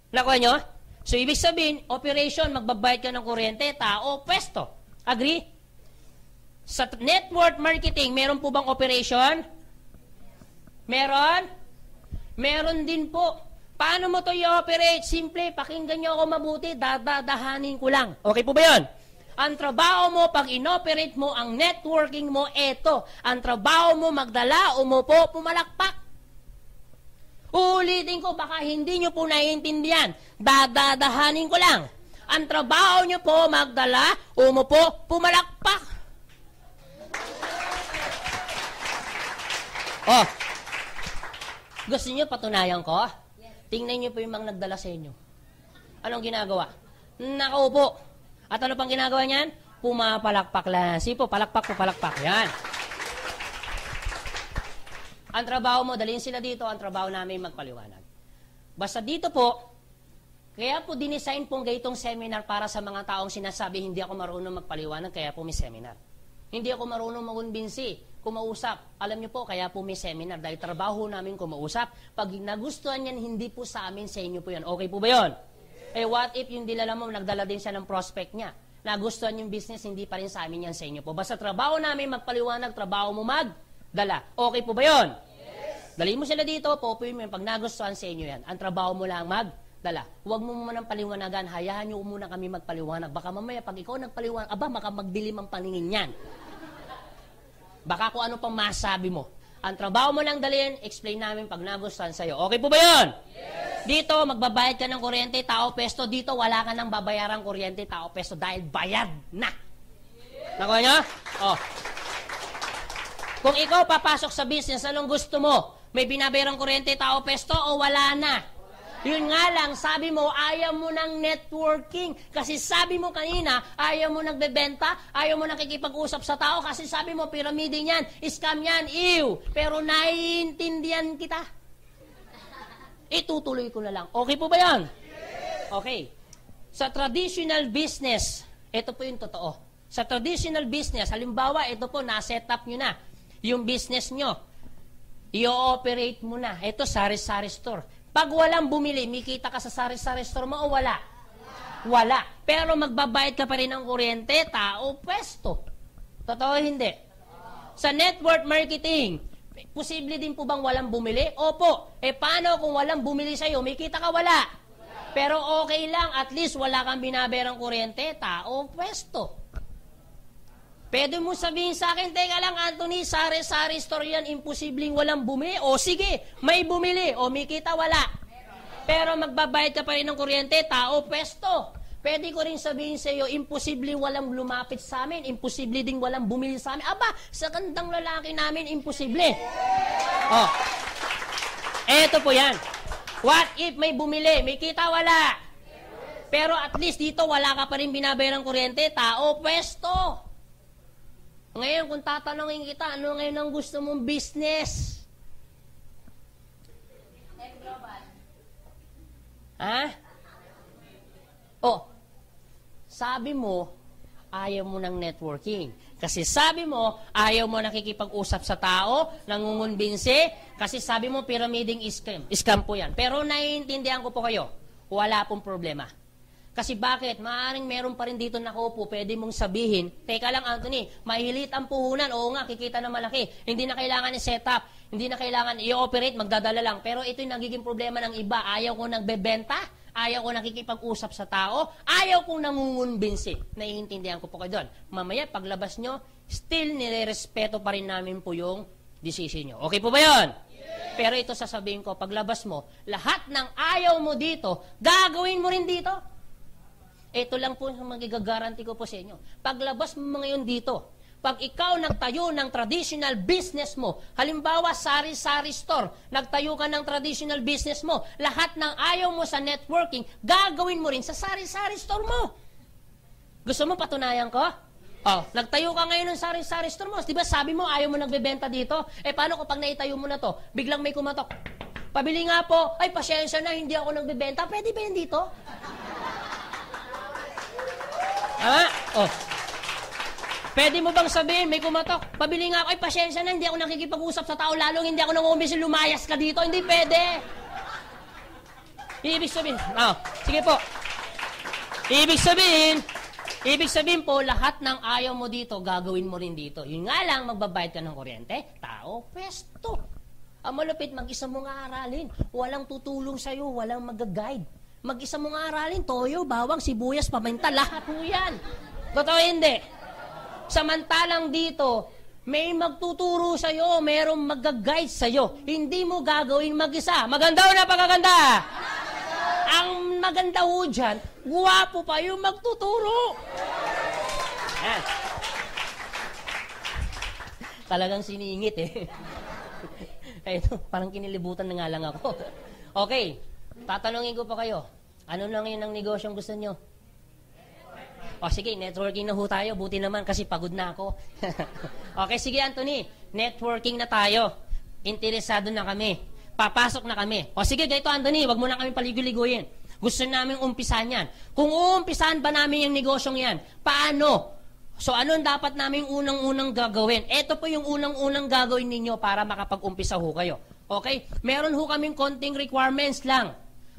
Nakuha nyo? So, ibig sabihin, operation, magbabayad ka ng kuryente, tao, pwesto. Agree? Sa network marketing, meron po bang operation? Meron? Meron din po. Paano mo to i-operate? Simple, pakinggan nyo ako mabuti, dadadahanin ko lang. Okay po ba yun? Ang trabaho mo, pag inoperate mo, ang networking mo, eto. Ang trabaho mo, magdala, umupo, pumalakpak. Uulitin ko, baka hindi nyo po naiintindihan. Dadadahanin ko lang. Ang trabaho nyo po, magdala, umupo, pumalakpak. Oh, gusto nyo patunayan ko? Tingnan nyo po yung mga nagdala sa inyo. Anong ginagawa? Nakaupo. At ano pang ginagawa niyan? Pumapalakpak lang. Sipo, palakpak po, palakpak. Yan. Ang trabaho mo, dalhin sila dito, ang trabaho namin magpaliwanag. Basta dito po, kaya po dinesign pong gaytong seminar para sa mga taong sinasabi, hindi ako marunong magpaliwanag, kaya po may seminar. Hindi ako marunong magunbinsi, kumausap. Alam niyo po, kaya po may seminar, dahil trabaho namin kumausap. Pag nagustuhan yan, hindi po sa amin, sa inyo po yan. Okay po ba yun? Eh what if yung dilala mo, nagdala din siya ng prospect niya. Nagustuhan yung business, hindi pa rin sa amin yan, sa inyo po. Basta trabaho namin magpaliwanag, trabaho mo magdala. Okay po ba yun? Dalhin mo sila dito, popuin mo yung pag nagustuhan sa inyo yan. Ang trabaho mo lang magdala. Huwag mo muna paliwanagan, hayaan nyo muna kami magpaliwanag. Baka mamaya, pag ikaw nagpaliwanag, baka magdilim ang paningin yan. Baka kung ano pang masabi mo. Ang trabaho mo lang dalhin, explain namin pag nagustuhan sa'yo. Okay po ba yun? Yes. Dito, magbabayad ka ng kuryente, tao pesto. Dito, wala ka nang babayarang kuryente, tao pesto dahil bayad na. Yes. Nakuha nyo? Oh. Kung ikaw papasok sa business, anong gusto mo? May binabayarang kuryente, tao pesto o wala na? Yun nga lang, sabi mo, ayaw mo ng networking. Kasi sabi mo kanina, ayaw mo nagbebenta, ayaw mo nakikipag-usap sa tao kasi sabi mo, pyramiding yan, scam yan, ew. Pero naiintindihan kita. Itutuloy ko na lang. Okay po ba yan? Okay. Sa traditional business, ito po yung totoo. Sa traditional business, halimbawa, ito po, na-set up nyo na yung business nyo. i-ooperate mo na. Ito, sari-sari store. Pag walang bumili, may kita ka sa sari-sari store mo o wala? Wala. Pero magbabayad ka pa rin ng kuryente, tao, pwesto. Totoo hindi? Sa network marketing, posible din po bang walang bumili? Opo. Paano kung walang bumili sa'yo? May kita ka, wala. Pero okay lang, at least wala kang binabayarang kuryente, tao, pwesto. Pwede mo sabihin sa akin, teka lang, Anthony, sari-sari store yan, imposibleng walang bumili. O sige, may bumili. O may kita, wala. Pero magbabayad ka pa rin ng kuryente, tao, pwesto. Pwede ko rin sabihin sa iyo, imposibleng walang lumapit sa amin, imposible ding walang bumili sa amin. Aba, sa gandang lalaki namin, imposible. O, eto po yan. What if may bumili, may kita, wala. Pero at least dito, wala ka pa rin binabayarang kuryente, tao, pwesto. Ngayon, kung tatanungin kita, ano ngayon ang gusto mong business? Ha? Sabi mo, ayaw mo ng networking. Kasi sabi mo, ayaw mo nakikipag-usap sa tao, nangungunbinsi, kasi sabi mo, pyramiding scam. Scam po yan. Pero naiintindihan ko po kayo, wala pong problema. Kasi bakit? Maaaring meron pa rin dito nakaupo, pwede mong sabihin, teka lang Anthony, mahilit ang puhunan, oo nga, kikita na malaki. Hindi na kailangan i-setup, hindi na kailangan i-operate, magdadala lang. Pero ito yung nagiging problema ng iba, ayaw ko nagbebenta, ayaw ko nakikipag-usap sa tao, ayaw kong nangungunbinsi. Naiintindihan ko po kayo doon. Mamaya, paglabas nyo, still nire-respeto pa rin namin po yung decision nyo. Okay po ba yun? Yeah. Pero ito sasabihin ko, paglabas mo, lahat ng ayaw mo dito, gagawin mo rin dito. Ito lang po ang magigagaranti ko po sa inyo. Paglabas mo ngayon dito, pag ikaw nagtayo ng traditional business mo, halimbawa sari-sari store, nagtayo ka ng traditional business mo, lahat ng ayaw mo sa networking, gagawin mo rin sa sari-sari store mo. Gusto mo patunayan ko? Nagtayo ka ngayon ng sari-sari store mo. Diba sabi mo ayaw mo nagbebenta dito? Paano kapag naitayo mo na to, biglang may kumatok? Pabili nga po, ay pasyensya na, hindi ako nagbebenta. Pwede ba yan dito? Pwede mo bang sabihin, may kumatok, pabili nga ako, ay pasyensya na, hindi ako nakikipag-usap sa tao, lalong hindi ako nangumbisi, lumayas ka dito, hindi pwede. Ibig sabihin, sige po. Ibig sabihin po, lahat ng ayaw mo dito, gagawin mo rin dito. Yun nga lang, magbabayad ka ng kuryente, tao, pwesto. Ang malupit, mag-isa mo nga aralin. Walang tutulong sa'yo, walang mag-guide. Mag-isa mo nga aralin, toyo, bawang, sibuyas, paminta, lahat mo yan. Totoo hindi. Samantalang dito, may magtuturo sa'yo, mayroong mag-guide sa'yo. Hindi mo gagawin mag-isa. Maganda o napakaganda? Ang maganda ho dyan, guwapo pa yung magtuturo. Yan. Talagang siningit Ito, parang kinilibutan na nga lang ako. Okay, tatanungin ko pa kayo. Ano na ngayon ang negosyong gusto nyo? Sige, networking na ho tayo. Buti naman kasi pagod na ako. Okay, sige Anthony. Networking na tayo. Interesado na kami. Papasok na kami. Sige, ganito Anthony, wag mo na kami paligoy-ligoyin. Gusto namin umpisahan yan. Kung uumpisahan ba namin yung negosyong yan, paano? So, ano dapat namin unang-unang gagawin? Ito po yung unang-unang gagawin ninyo para makapag-umpisa ho kayo. Okay? Meron ho kaming konting requirements lang.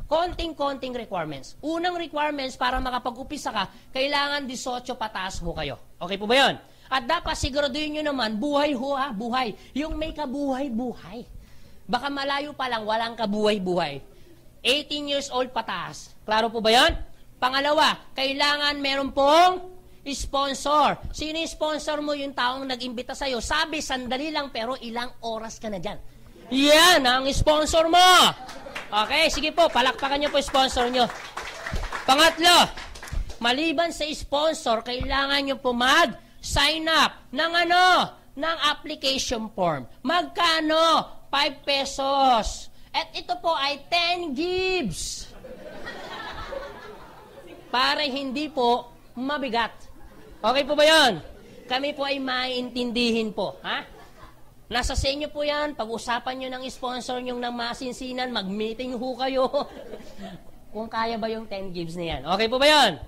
Konting requirements. Unang requirements para makapag-upisa ka, kailangan 18 pataas ho kayo. Okay po ba yun? At dapat siguraduhin nyo naman, buhay ho buhay. Yung may kabuhay-buhay. Baka malayo pa lang, walang kabuhay-buhay. 18 years old pataas. Klaro po ba yun? Pangalawa, kailangan meron pong sponsor. Sino yung sponsor mo? Yung taong nag-imbita sa'yo. Sabi, sandali lang pero ilang oras ka na dyan. Yan ang sponsor mo. Okay, sige po, palakpakan niyo po sponsor niyo. Pangatlo, maliban sa sponsor, kailangan niyo po mag-sign up ng ng application form. Magkano? 5 pesos. At ito po ay 10 gigs. Para hindi po mabigat. Okay po ba yun? Kami po ay maintindihin po. Nasa sa inyo po yan, pag-usapan nyo ng sponsor nyo ng masinsinan, mag-meeting ho kayo. Kung kaya ba yung 10 gigs na yan. Okay po ba yun?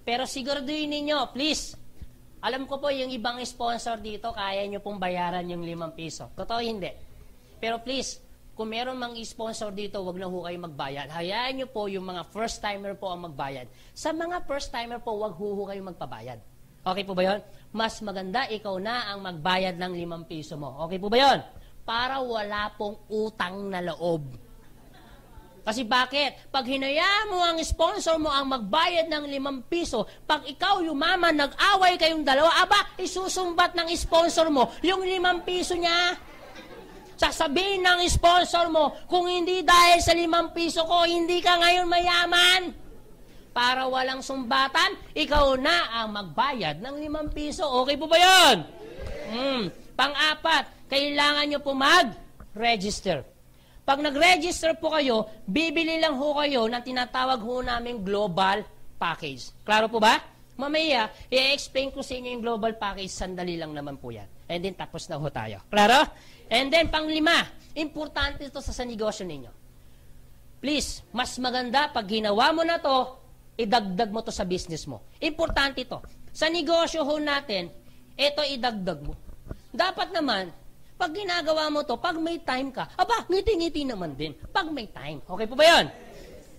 Pero siguraduhin ninyo, please. Alam ko po yung ibang sponsor dito, kaya nyo pong bayaran yung 5 piso. Totoo hindi. Pero please, kung meron mang sponsor dito, wag na ho kayo magbayad. Hayaan nyo po yung mga first-timer po ang magbayad. Sa mga first-timer po, wag ho kayo magpabayad. Okay po ba yun? Mas maganda ikaw na ang magbayad ng 5 piso mo. Okay po ba yun? Para wala pong utang na loob. Kasi bakit? Pag hinayaan mo ang sponsor mo ang magbayad ng 5 piso, pag ikaw yumaman, nag-away kayong dalawa, isusumbat ng sponsor mo yung 5 piso niya. Sasabihin ng sponsor mo, kung hindi dahil sa 5 piso ko, hindi ka ngayon mayaman. Para walang sumbatan, ikaw na ang magbayad ng 5 piso. Okay po ba yun? Pang-apat, kailangan nyo po mag-register. Pag nag-register po kayo, bibili lang ho kayo ng tinatawag ho namin global package. Klaro po ba? Mamaya, i-explain ko sa inyo yung global package, sandali lang naman po yan. And then, tapos na ho tayo. Klaro? And then, pang-5, importante ito sa negosyo ninyo. Please, mas maganda pag ginawa mo na to, idagdag mo to sa business mo. Importante ito. Sa negosyo ho natin, ito idagdag mo. Dapat naman, pag ginagawa mo to, pag may time ka, ngiti-ngiti naman din. Pag may time. Okay po ba yun?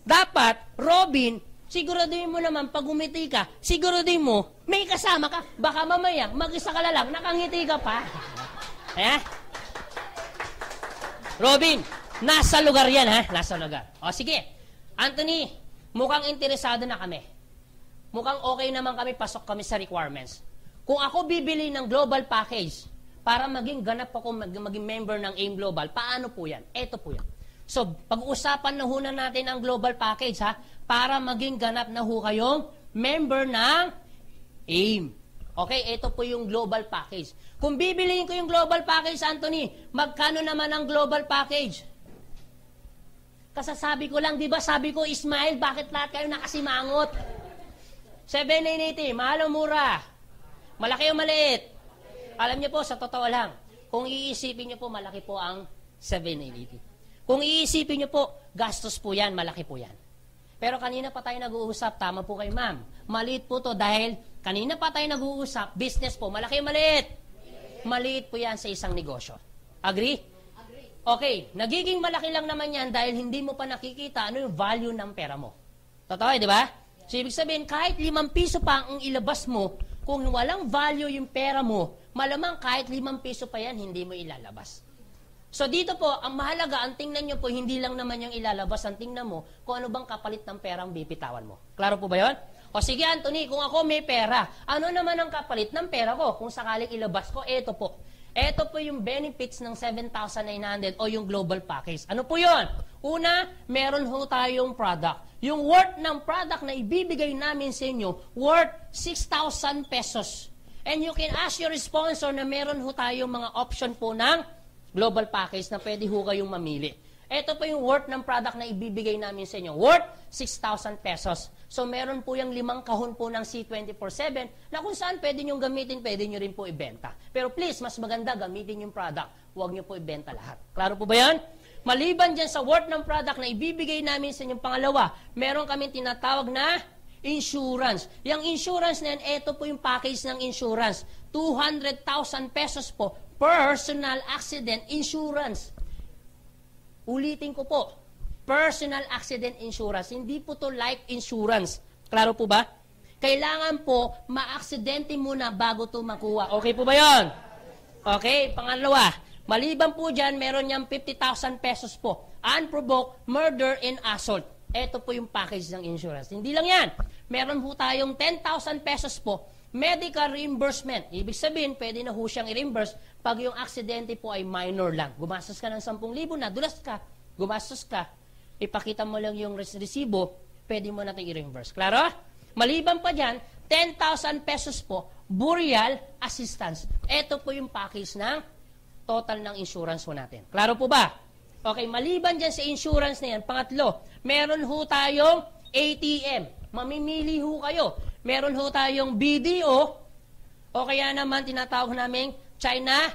Dapat, Robin, siguraduhin mo naman, pag umiti ka, siguraduhin mo, may kasama ka. Baka mamaya, mag-isa ka lang, nakangiti ka pa. Robin, nasa lugar yan, ha? Nasa lugar. O, sige. Anthony, mukhang interesado na kami. Mukhang okay naman kami, pasok kami sa requirements. Kung ako bibili ng global package, para maging ganap ako, maging member ng AIM Global, paano po yan? Ito po yan. So, pag-uusapan na ho na natin ang global package, ha? Para maging ganap na ho kayong member ng AIM. Okay, ito po yung global package. Kung bibiliin ko yung global package, Anthony, magkano naman ang global package? Kasasabi ko lang, di ba sabi ko, Ismael, bakit lahat kayo nakasimangot? 7,980, mahal o mura? Malaki o maliit? Alam niyo po, sa totoo lang, kung iisipin niyo po, malaki po ang 7,980. Kung iisipin niyo po, gastos po yan, malaki po yan. Pero kanina pa tayo nag-uusap, tama po kayo ma'am, maliit po to dahil kanina pa tayo nag-uusap, business po, malaki o maliit? Maliit po yan sa isang negosyo. Agree? Okay, nagiging malaki lang naman yan dahil hindi mo pa nakikita ano yung value ng pera mo. Totoo, di ba? So, ibig sabihin, kahit 5 piso pa ang ilabas mo, kung walang value yung pera mo, malamang kahit 5 piso pa yan, hindi mo ilalabas. So, dito po, ang mahalaga, ang tingnan nyo po, hindi lang naman yung ilalabas, ang tingnan mo, kung ano bang kapalit ng perang bipitawan mo. Klaro po ba yun? O sige, Anthony, kung ako may pera, ano naman ang kapalit ng pera ko? Kung sakaling ilabas ko, eto po. Ito po yung benefits ng 7,900 o yung global package. Ano po yun? Una, meron ho tayong product. Yung worth ng product na ibibigay namin sa inyo, worth 6,000 pesos. And you can ask your sponsor na meron ho tayong mga option po ng global package na pwede ho kayong mamili. Ito po yung worth ng product na ibibigay namin sa inyo, worth 6,000 pesos. So, meron po yung 5 kahon po ng C24/7 na kung saan pwede nyo gamitin, pwede nyo rin po ibenta. Pero please, mas maganda gamitin yung product. Huwag nyo po ibenta lahat. Klaro po ba yan? Maliban dyan sa worth ng product na ibibigay namin sa inyong pangalawa, meron kami tinatawag na insurance. Yung insurance na yan, ito po yung package ng insurance. 200,000 pesos po, personal accident insurance. Ulitin ko po, personal accident insurance. Hindi po to life insurance. Klaro po ba? Kailangan po, ma-aksidente muna bago to makuha. Okay po ba yun? Okay, pangalawa. Maliban po dyan, meron niyang 50,000 pesos po. Unprovoked murder and assault. Ito po yung package ng insurance. Hindi lang yan. Meron po tayong 10,000 pesos po. Medical reimbursement. Ibig sabihin, pwede na ho siyang i-reimburse pag yung aksidente po ay minor lang. Gumastos ka ng 10,000 na, dulas ka, gumastos ka, ipakita mo lang yung resibo, pwede mo natin i-reimburse. Klaro? Maliban pa dyan, 10,000 pesos po, burial assistance. Ito po yung package ng total ng insurance po natin. Klaro po ba? Okay, maliban dyan sa insurance na yan, pangatlo, meron ho tayong ATM. Mamimili ho kayo. Meron ho tayong BDO o kaya naman tinatawag naming China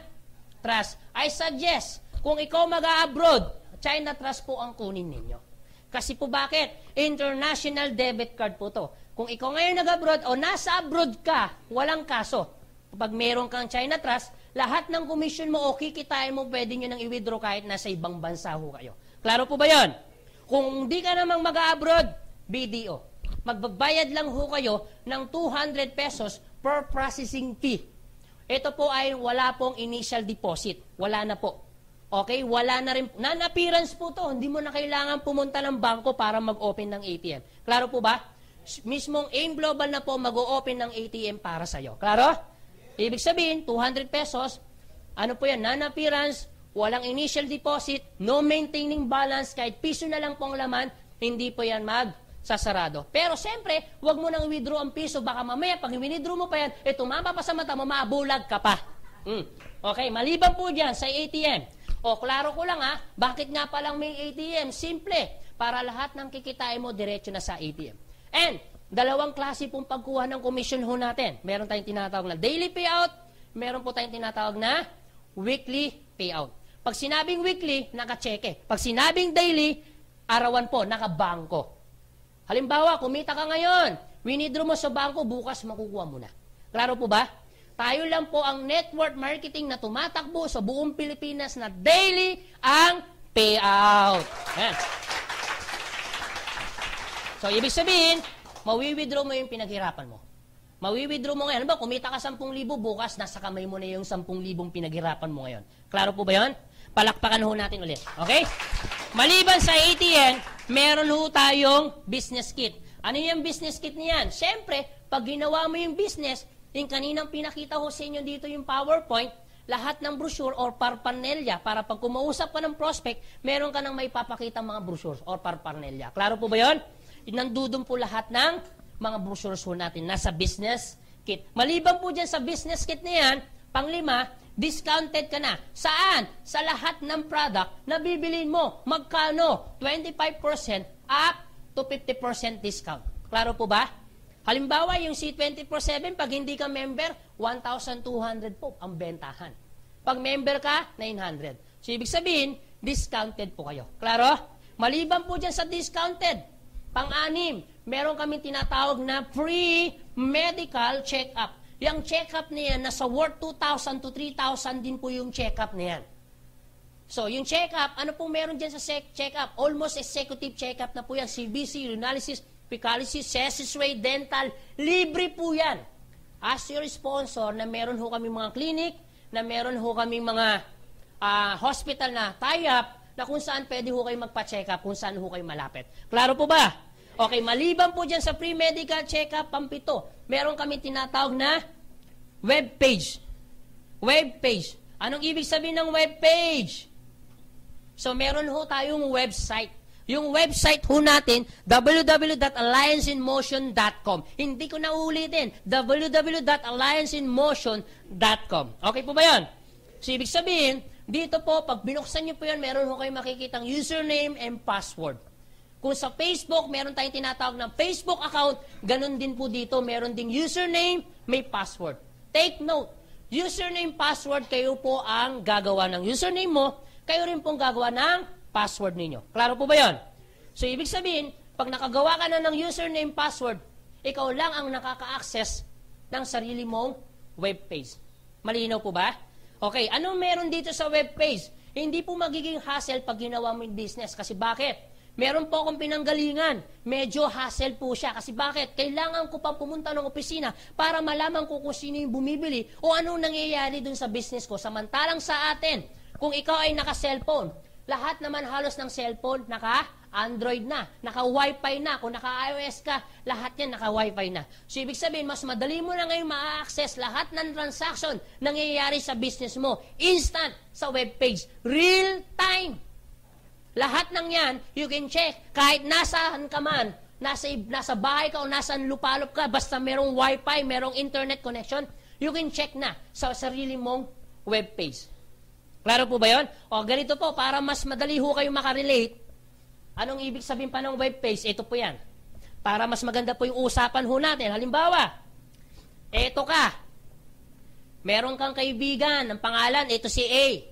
Trust. I suggest, kung ikaw mag-a-abroad, China Trust po ang kunin ninyo. Kasi po bakit? International debit card po to. Kung ikaw ngayon nag-abroad o nasa abroad ka, walang kaso. Pag meron kang China Trust, lahat ng commission mo o kikitain mo, pwede nyo nang i-withdraw kahit nasa ibang bansa ho kayo. Klaro po ba yun? Kung di ka namang mag-abroad, BDO. Magbabayad lang ho kayo ng 200 pesos per processing fee. Ito po ay wala pong initial deposit. Wala na po. Okay? Wala na rin. Non-appearance po to. Hindi mo na kailangan pumunta ng bangko para mag-open ng ATM. Klaro po ba? Mismong AIM Global na po mag-o-open ng ATM para sa'yo. Klaro? Ibig sabihin, 200 pesos, ano po yan? Non-appearance, walang initial deposit, no maintaining balance, kahit piso na lang pong laman, hindi po yan magsasarado. Pero siyempre, huwag mo nang withdraw ang piso. Baka mamaya, pag withdraw mo pa yan, tumama pa sa mata mo, mabulag ka pa. Okay, maliban po dyan sa ATM. O, klaro ko lang bakit nga palang may ATM? Simple, para lahat ng kikitain mo, diretso na sa ATM. And, dalawang klase pong pagkuha ng commission ho natin. Meron tayong tinatawag na daily payout, meron po tayong tinatawag na weekly payout. Pag sinabing weekly, naka-cheque. Pag sinabing daily, arawan po, naka-bangko. Halimbawa, kumita ka ngayon, winidraw mo sa bangko, bukas makukuha mo na. Klaro po ba? Tayo lang po ang network marketing na tumatakbo sa buong Pilipinas na daily ang payout. Ayan. So, ibig sabihin, mawi-withdraw mo yung pinaghirapan mo. Mawi-withdraw mo ngayon. Ano ba, kumita ka 10,000, bukas, nasa kamay mo na yung 10,000 pinaghirapan mo ngayon. Klaro po ba yun? Palakpakan ho natin ulit. Okay? Maliban sa ATM, meron ho tayong business kit. Ano yung business kit niyan? Siyempre, pag ginawa mo yung business, yung kaninang pinakita ko sa inyo dito yung PowerPoint, lahat ng brochure or parpernelya, para pag kumausap ka ng prospect, meron ka nang may papakita mga brochures or parpernelya. Klaro po ba yun? Nandudun po lahat ng mga brochures po natin nasa business kit. Maliban po dyan sa business kit na yan, panglima, discounted ka na. Saan? Sa lahat ng product na bibilin mo. Magkano? 25% up to 50% discount. Klaro po ba? Halimbawa, yung C24/7, pag hindi ka member, 1,200 po ang bentahan. Pag member ka, 900. So, ibig sabihin, discounted po kayo. Klaro? Maliban po dyan sa discounted, pang-anim, meron kami tinatawag na free medical check-up. Yung check-up na yan, nasa worth 2,000 to 3,000 din po yung check-up na yan. So, yung check-up, ano pong meron dyan sa check-up? Almost executive check-up na po yan. CBC, urinalysis, fecalysis, cessus ray, dental, libre po yan. As your sponsor, na meron ho kami mga clinic, na meron ho kami mga hospital na tie-up, na kung saan pwede ho kayo magpa-check up, kung saan ho kayo malapit. Klaro po ba? Okay, maliban po dyan sa free medical check-up, pampito, meron kami tinatawag na web page. Web page. Anong ibig sabihin ng web page? So, meron ho tayong website. Yung website ho natin, www.allianceinmotion.com. Hindi ko na ulitin, www.allianceinmotion.com. Okay po ba yun? So, ibig sabihin, dito po, pag binuksan nyo po yan, meron ho kayo makikitang username and password. Kung sa Facebook, meron tayong tinatawag na Facebook account, ganun din po dito, meron ding username, may password. Take note, username, password, kayo po ang gagawa ng username mo, kayo rin pong gagawa ng password ninyo. Klaro po ba yun? So, ibig sabihin, pag nakagawa ka na ng username, password, ikaw lang ang nakaka-access ng sarili mong webpage. Malinaw po ba? Okay, anong meron dito sa webpage? Hindi po magiging hassle pag ginawa mo yung business. Kasi bakit? Meron po akong pinanggalingan. Medyo hassle po siya. Kasi bakit? Kailangan ko pang pumunta ng opisina para malaman ko kung sino yung bumibili o anong nangyayari dun sa business ko. Samantalang sa atin, kung ikaw ay naka-cellphone, lahat naman halos ng cellphone, naka-Android na, naka-Wi-Fi na. Kung naka-iOS ka, lahat yan naka-Wi-Fi na. So, ibig sabihin, mas madali mo na ngayon ma-access lahat ng transaction nangyayari sa business mo. Instant sa webpage. Real time. Lahat ng yan, you can check. Kahit nasaan ka man, nasa bahay ka o nasaan lupalop ka, basta merong Wi-Fi, merong internet connection, you can check na sa sarili mong webpage. Klaro po ba yun? O ganito po, para mas madali ho kayo makarelate, anong ibig sabihin pa ng webpage? Ito po yan. Para mas maganda po yung usapan ho natin. Halimbawa, eto ka. Meron kang kaibigan, ang pangalan, ito si A.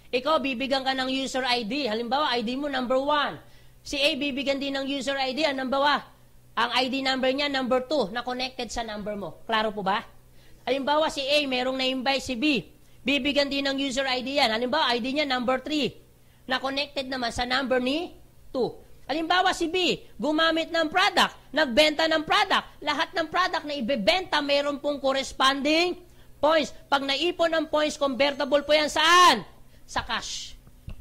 Ikaw, bibigyan ka ng user ID. Halimbawa, ID mo number 1. Si A, bibigyan din ng user ID. Ang ID number niya, number 2, na connected sa number mo. Klaro po ba? Halimbawa, si A, merong na-invite si B. Bibigyan din ng user ID yan. Halimbawa, ID niya number 3. Na connected naman sa number ni 2. Halimbawa, si B, gumamit ng product, nagbenta ng product. Lahat ng product na ibebenta, meron pong corresponding points. Pag naipon ng points, convertible po yan saan? Sa cash.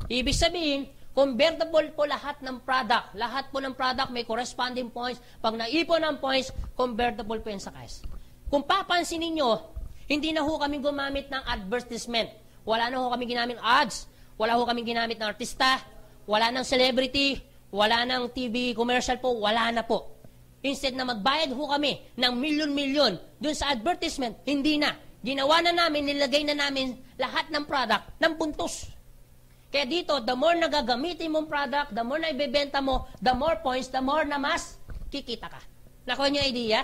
Ibig sabihin, convertible po lahat ng product. Lahat po ng product may corresponding points. Pag naipon ng points, convertible po yan sa cash. Kung papansin ninyo, hindi na ho kami gumamit ng advertisement. Wala na ho kami ginamit ng ads. Wala ho kami ginamit ng artista. Wala ng celebrity. Wala ng TV commercial po. Wala na po. Instead na magbayad ho kami ng milyon-milyon dun sa advertisement, hindi na. Ginawa na namin, nilagay na namin lahat ng product ng buntos. Kaya dito, the more na gagamitin mong product, the more na ibebenta mo, the more points, the more na mas kikita ka. Nakuha niyo idea?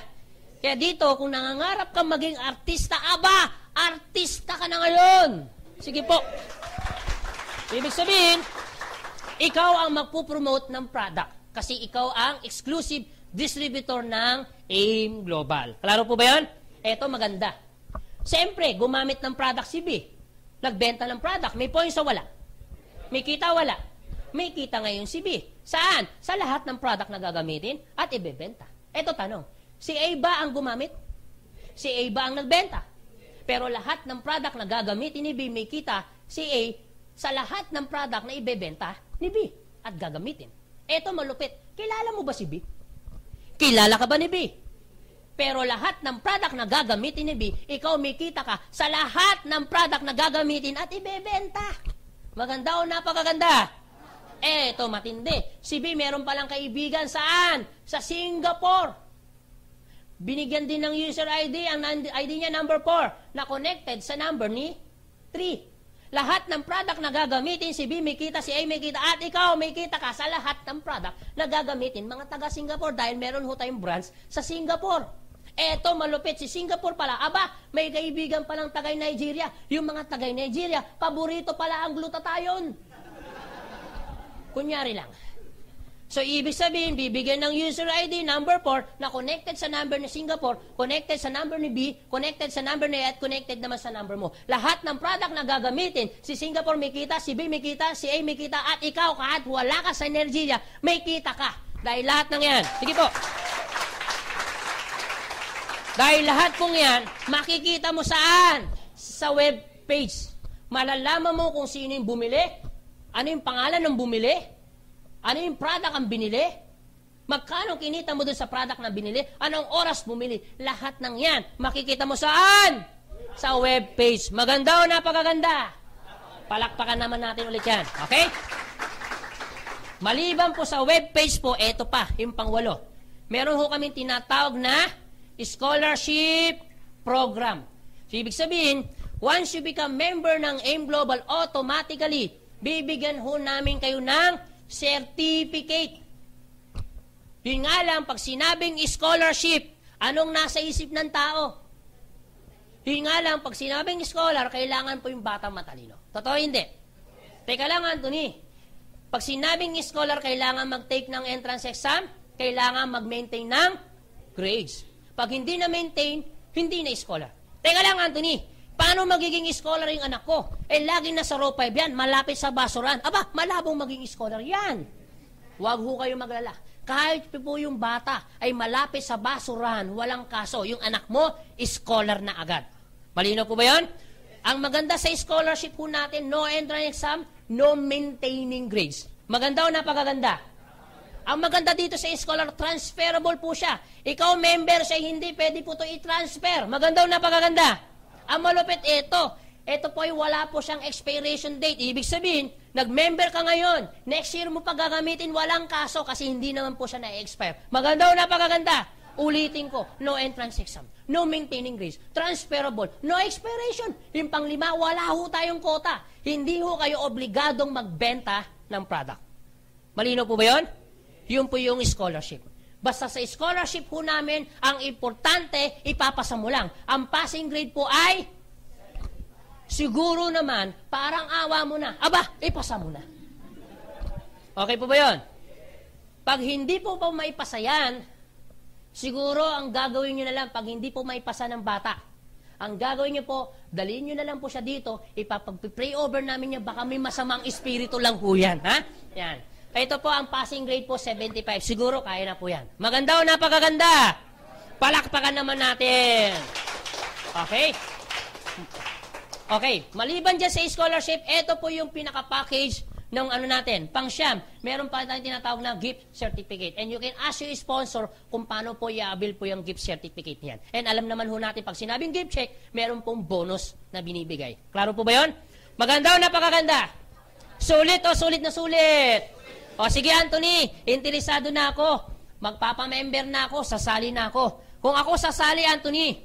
Kaya dito, kung nangangarap ka maging artista, aba, artista ka na ngayon. Sige po. Ibig sabihin, ikaw ang magpupromote ng product. Kasi ikaw ang exclusive distributor ng AIM Global. Klaro po ba yun? Eto, maganda. Siyempre, gumamit ng product si B. Nagbenta ng product. May points o wala? May kita wala? May kita ngayon si B. Saan? Sa lahat ng product na gagamitin at ibebenta. Eto tanong, si A ba ang gumamit? Si A ba ang nagbenta? Pero lahat ng product na gagamitin ni B, may kita si A sa lahat ng product na ibebenta ni B at gagamitin. Eto malupit. Kilala mo ba si B? Kilala ka ba ni B? Pero lahat ng product na gagamitin ni B, ikaw may kita ka sa lahat ng product na gagamitin at ibebenta. Maganda o napakaganda? Eto, matindi. Si B, meron palang kaibigan saan? Sa Singapore. Binigyan din ng user ID, ang ID niya number 4, na connected sa number ni 3. Lahat ng product na gagamitin, si B may kita, si A may kita, at ikaw may kita ka sa lahat ng product na gagamitin mga taga Singapore dahil meron ho tayong branch sa Singapore. Eto, malupit, si Singapore pala. Aba, may kaibigan palang tagay Nigeria. Yung mga tagay Nigeria, paborito pala ang glutathione. Kunyari lang. So, ibig sabihin, bibigyan ng user ID number 4 na connected sa number ni Singapore, connected sa number ni B, connected sa number ni A, at connected naman sa number mo. Lahat ng product na gagamitin, si Singapore may kita, si B may kita, si A may kita, at ikaw, kahit wala ka sa Nigeria, may kita ka. Dahil lahat ng yan. Sige po. Dahil lahat pong yan, makikita mo saan? Sa web page. Malalaman mo kung sino yung bumili, ano yung pangalan ng bumili, ano yung product ang binili, magkano kinita mo dun sa product na binili, anong oras bumili. Lahat ng yan, makikita mo saan? Sa web page. Maganda o napakaganda? Palakpakan naman natin ulit yan. Okay? Maliban po sa web page po, eto pa, yung pang-8. Meron ho kami tinatawag na scholarship program. So, ibig sabihin, once you become member ng AIM Global, automatically, bibigyan ho namin kayo ng certificate. Yun nga lang, pag sinabing scholarship, anong nasa isip ng tao? Yun nga lang, pag sinabing scholar, kailangan po yung batang matalino. Totoo hindi? Teka lang, Anthony. Pag sinabing scholar, kailangan mag-take ng entrance exam, kailangan mag-maintain ng grades. Pag hindi na-maintain, hindi na scholar. Teka lang, Anthony, paano magiging scholar yung anak ko? Laging nasa row 5 yan, malapit sa basuran. Aba, malabong maging scholar yan. Huwag ho kayo maglala. Kahit po yung bata ay malapit sa basuran, walang kaso, yung anak mo, scholar na agad. Malino po ba yun? Ang maganda sa scholarship po natin, no entrance exam, no maintaining grades. Maganda o napakaganda? Ang maganda dito sa scholar, transferable po siya. Ikaw member siya, hindi pwede po ito i-transfer. Maganda o napakaganda? Ang malupit, ito po ay wala po siyang expiration date. Ibig sabihin, nag-member ka ngayon, next year mo pa gagamitin, walang kaso kasi hindi naman po siya na-expire. Maganda o napakaganda? Ulitin ko, no entrance exam, no maintaining grades, transferable, no expiration. Yung pang-5, wala ho tayong quota. Hindi ho kayo obligadong magbenta ng product. Malino po ba yun? Yun po yung scholarship. Basta sa scholarship po namin, ang importante, ipapasa mo lang. Ang passing grade po ay, siguro naman, parang awa mo na. Aba, ipasa mo na. Okay po ba yun? Pag hindi po maipasa yan, siguro ang gagawin nyo na lang, pag hindi po maipasa ng bata, Ang gagawin niyo po, dalhin niyo na lang po siya dito, ipapag-pray over namin niya, baka may masamang espiritu lang po yan. Ha? Yan. Ito po ang passing grade po, 75. Siguro kaya na po yan. Maganda o napakaganda? Palakpakan naman natin. Okay? Okay, maliban dyan sa scholarship, ito po yung pinaka-package ng ano natin, pang-siyam. Meron pa tayong tinatawag na gift certificate. And you can ask your sponsor kung paano po i-avail po yung gift certificate niyan. And alam naman ho natin, pag sinabing gift check, meron pong bonus na binibigay. Klaro po ba yun? Maganda o napakaganda? Sulit o sulit na sulit? O sige Anthony, interesado na ako. Magpapamember na ako, sasali na ako. Kung ako sasali, Anthony,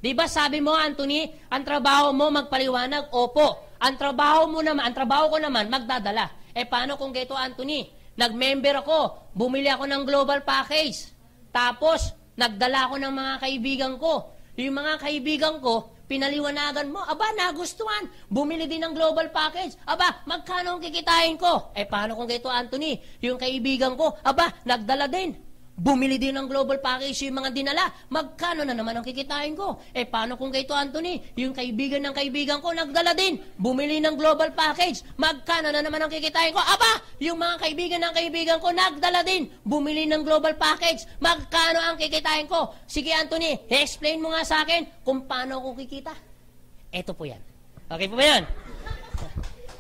di ba sabi mo, Anthony, ang trabaho mo magpaliwanag? Opo. Ang trabaho ko naman magdadala. Paano kung ganito, Anthony? Nag-member ako, bumili ako ng global package. Tapos, nagdala ako ng mga kaibigan ko. Yung mga kaibigan ko, pinaliwanagan mo, aba, nagustuhan. Bumili din ng global package. Aba, magkano ang kikitain ko? Paano kung ganito, Anthony? Yung kaibigan ko, aba, nagdala din. Bumili din ng global package yung mga dinala. Magkano na naman ang kikitain ko? Paano kung ganito, Anthony? Yung kaibigan ng kaibigan ko, nagdala din. Bumili ng global package. Magkano na naman ang kikitain ko? Aba, yung mga kaibigan ng kaibigan ko, nagdala din. Bumili ng global package. Magkano ang kikitain ko? Sige, Anthony, explain mo nga sa akin kung paano ako kikita. Ito po yan. Okay po ba yan?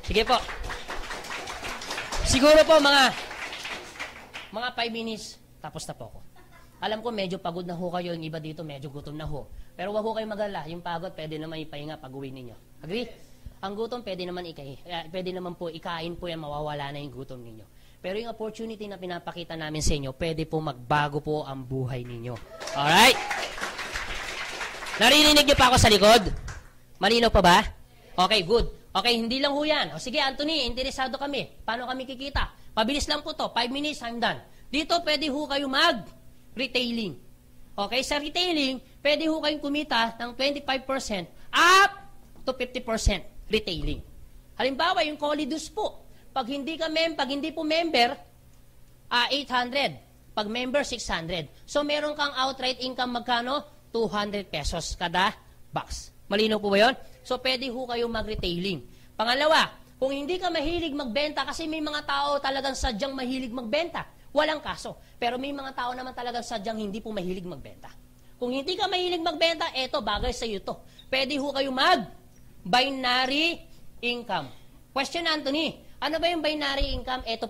Sige po. Siguro po mga 5 minutes, tapos na po ako. Alam ko medyo pagod na ho kayo, yung iba dito medyo gutom na ho. Pero wag ho kayong mag-alala, yung pagod pwede naman ipahinga pag-uwi ninyo. Agree? Ang gutom pwede naman po ikain po yan, mawawala na yung gutom ninyo. Pero yung opportunity na pinapakita namin sa inyo, pwede po magbago po ang buhay ninyo. Alright? Naririnig niyo pa ako sa likod? Malinaw pa ba? Okay, good. Okay, hindi lang ho yan. O sige, Anthony, interesado kami. Paano kami kikita? Pabilis lang po to. 5 minutes, I'm done. Dito, pwede ho kayo mag-retailing. Okay, sa retailing, pwede ho kayong kumita ng 25% up to 50% retailing. Halimbawa, yung Colidus po. Pag hindi po member, 800. Pag member, 600. So, meron kang outright income magkano? 200 pesos kada box. Malinaw po ba yun? So, pwede ho kayo mag-retailing. Pangalawa, kung hindi ka mahilig magbenta, kasi may mga tao talagang sadyang mahilig magbenta, walang kaso. Pero may mga tao naman talagang sadyang hindi po mahilig magbenta. Kung hindi ka mahilig magbenta, eto, bagay sa iyo to. Pwede ho kayo mag-binary income. Question, Anthony, ano ba yung binary income? Ito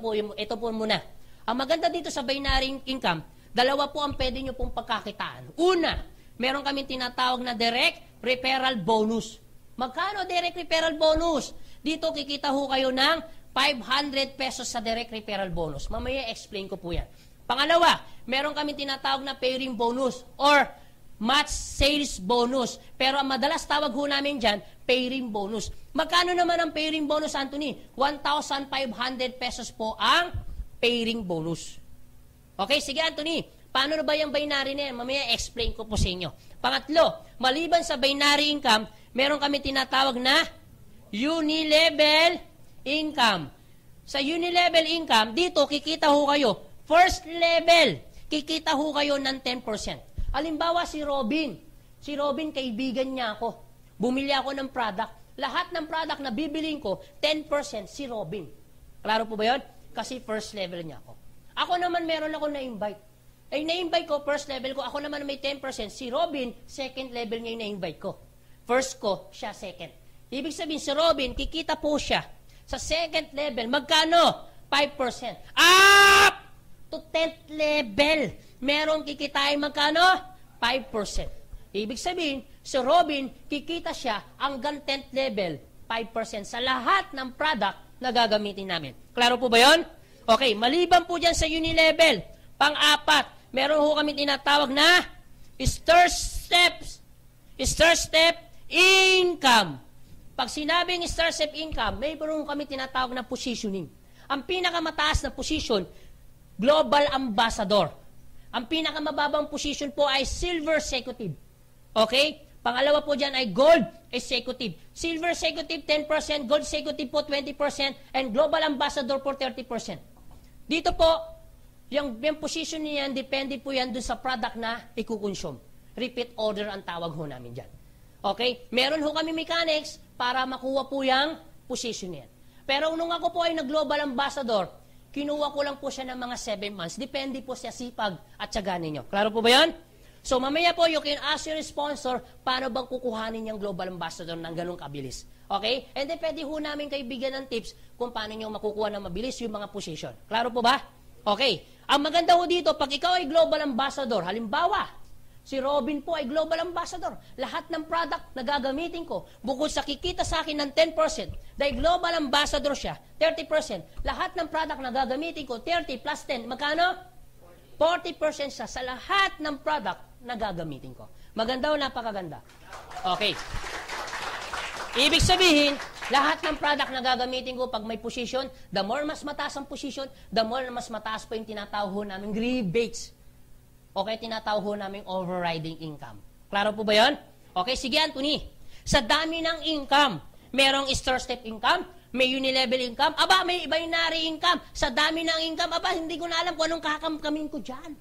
po muna. Ang maganda dito sa binary income, dalawa po ang pwede nyo pong pagkakitaan. Una, meron kami tinatawag na direct referral bonus. Magkano direct referral bonus? Dito kikita ho kayo ng 500 pesos sa direct referral bonus. Mamaya explain ko po yan. Pangalawa, meron kami tinatawag na pairing bonus or match sales bonus. Pero ang madalas tawag ho namin dyan, pairing bonus. Magkano naman ang pairing bonus, Anthony? 1,500 pesos po ang pairing bonus. Okay, sige Anthony. Paano na ba yung binary na yan? Mamaya explain ko po sa inyo. Pangatlo, maliban sa binary income, meron kami tinatawag na unilevel income. Sa unilevel income, dito kikita ho kayo. First level, kikita ho kayo ng 10%. Halimbawa si Robin. Si Robin, kaibigan niya ako. Bumili ako ng product. Lahat ng product na bibiliin ko, 10% si Robin. Klaro po ba yun? Kasi first level niya ako. Ako naman meron ako na-invite. Na-invite ko, first level ko. Ako naman may 10%. Si Robin, second level niya yung na-invite ko. First ko, siya second. Ibig sabihin, si Robin, kikita po siya sa second level, magkano? 5%. Up to 10th level, meron kikitain magkano? 5%. Ibig sabihin, si Robin, kikita siya hanggang 10th level, 5% sa lahat ng product na gagamitin namin. Klaro po ba yun? Okay, maliban po dyan sa unilevel. Pang-apat, meron ho kami tinatawag na stir step income. Pag sinabing star step income, may meron kami tinatawag na positioning. Ang pinakamataas na position, global ambassador. Ang pinakamababang position po ay silver executive. Okay? Pangalawa po dyan ay gold executive. Silver executive 10%, gold executive po 20%, and global ambassador po 30%. Dito po, yung position niyan, depende po yan dun sa product na ikukonsume. Repeat order ang tawag ho namin dyan. Okay? Meron ho kami mechanics para makuha po yung position yan. Pero nung ako po ay nag-global ambassador, kinuha ko lang po siya ng mga 7 months. Depende po sa sipag at tiyaga ninyo. Klaro po ba yan? So mamaya po, you can ask your sponsor, paano bang kukuhanin yung global ambassador ng ganung kabilis. Okay? And then pwede ho namin kayo bigyan ng tips kung paano nyo makukuha ng mabilis yung mga position. Klaro po ba? Okay. Ang maganda ho dito, pag ikaw ay global ambassador, halimbawa, si Robin po ay global ambassador. Lahat ng product na gagamitin ko, bukod sa kikita sa akin ng 10%, dahil global ambassador siya, 30%. Lahat ng product na gagamitin ko, 30 plus 10, magkano? 40% siya sa lahat ng product na gagamitin ko. Maganda o napakaganda? Okay. Ibig sabihin, lahat ng product na gagamitin ko pag may position, the more mas mataas ang position, the more mas mataas pa yung tinatawag ho namin rebates. Okay, tinatawag ho namin overriding income. Klaro po ba yun? Okay, sige Anthony. Sa dami ng income, merong star-step income, may unilevel income, aba, may binary income. Sa dami ng income, aba, hindi ko na alam kung anong kakamkamin ko dyan.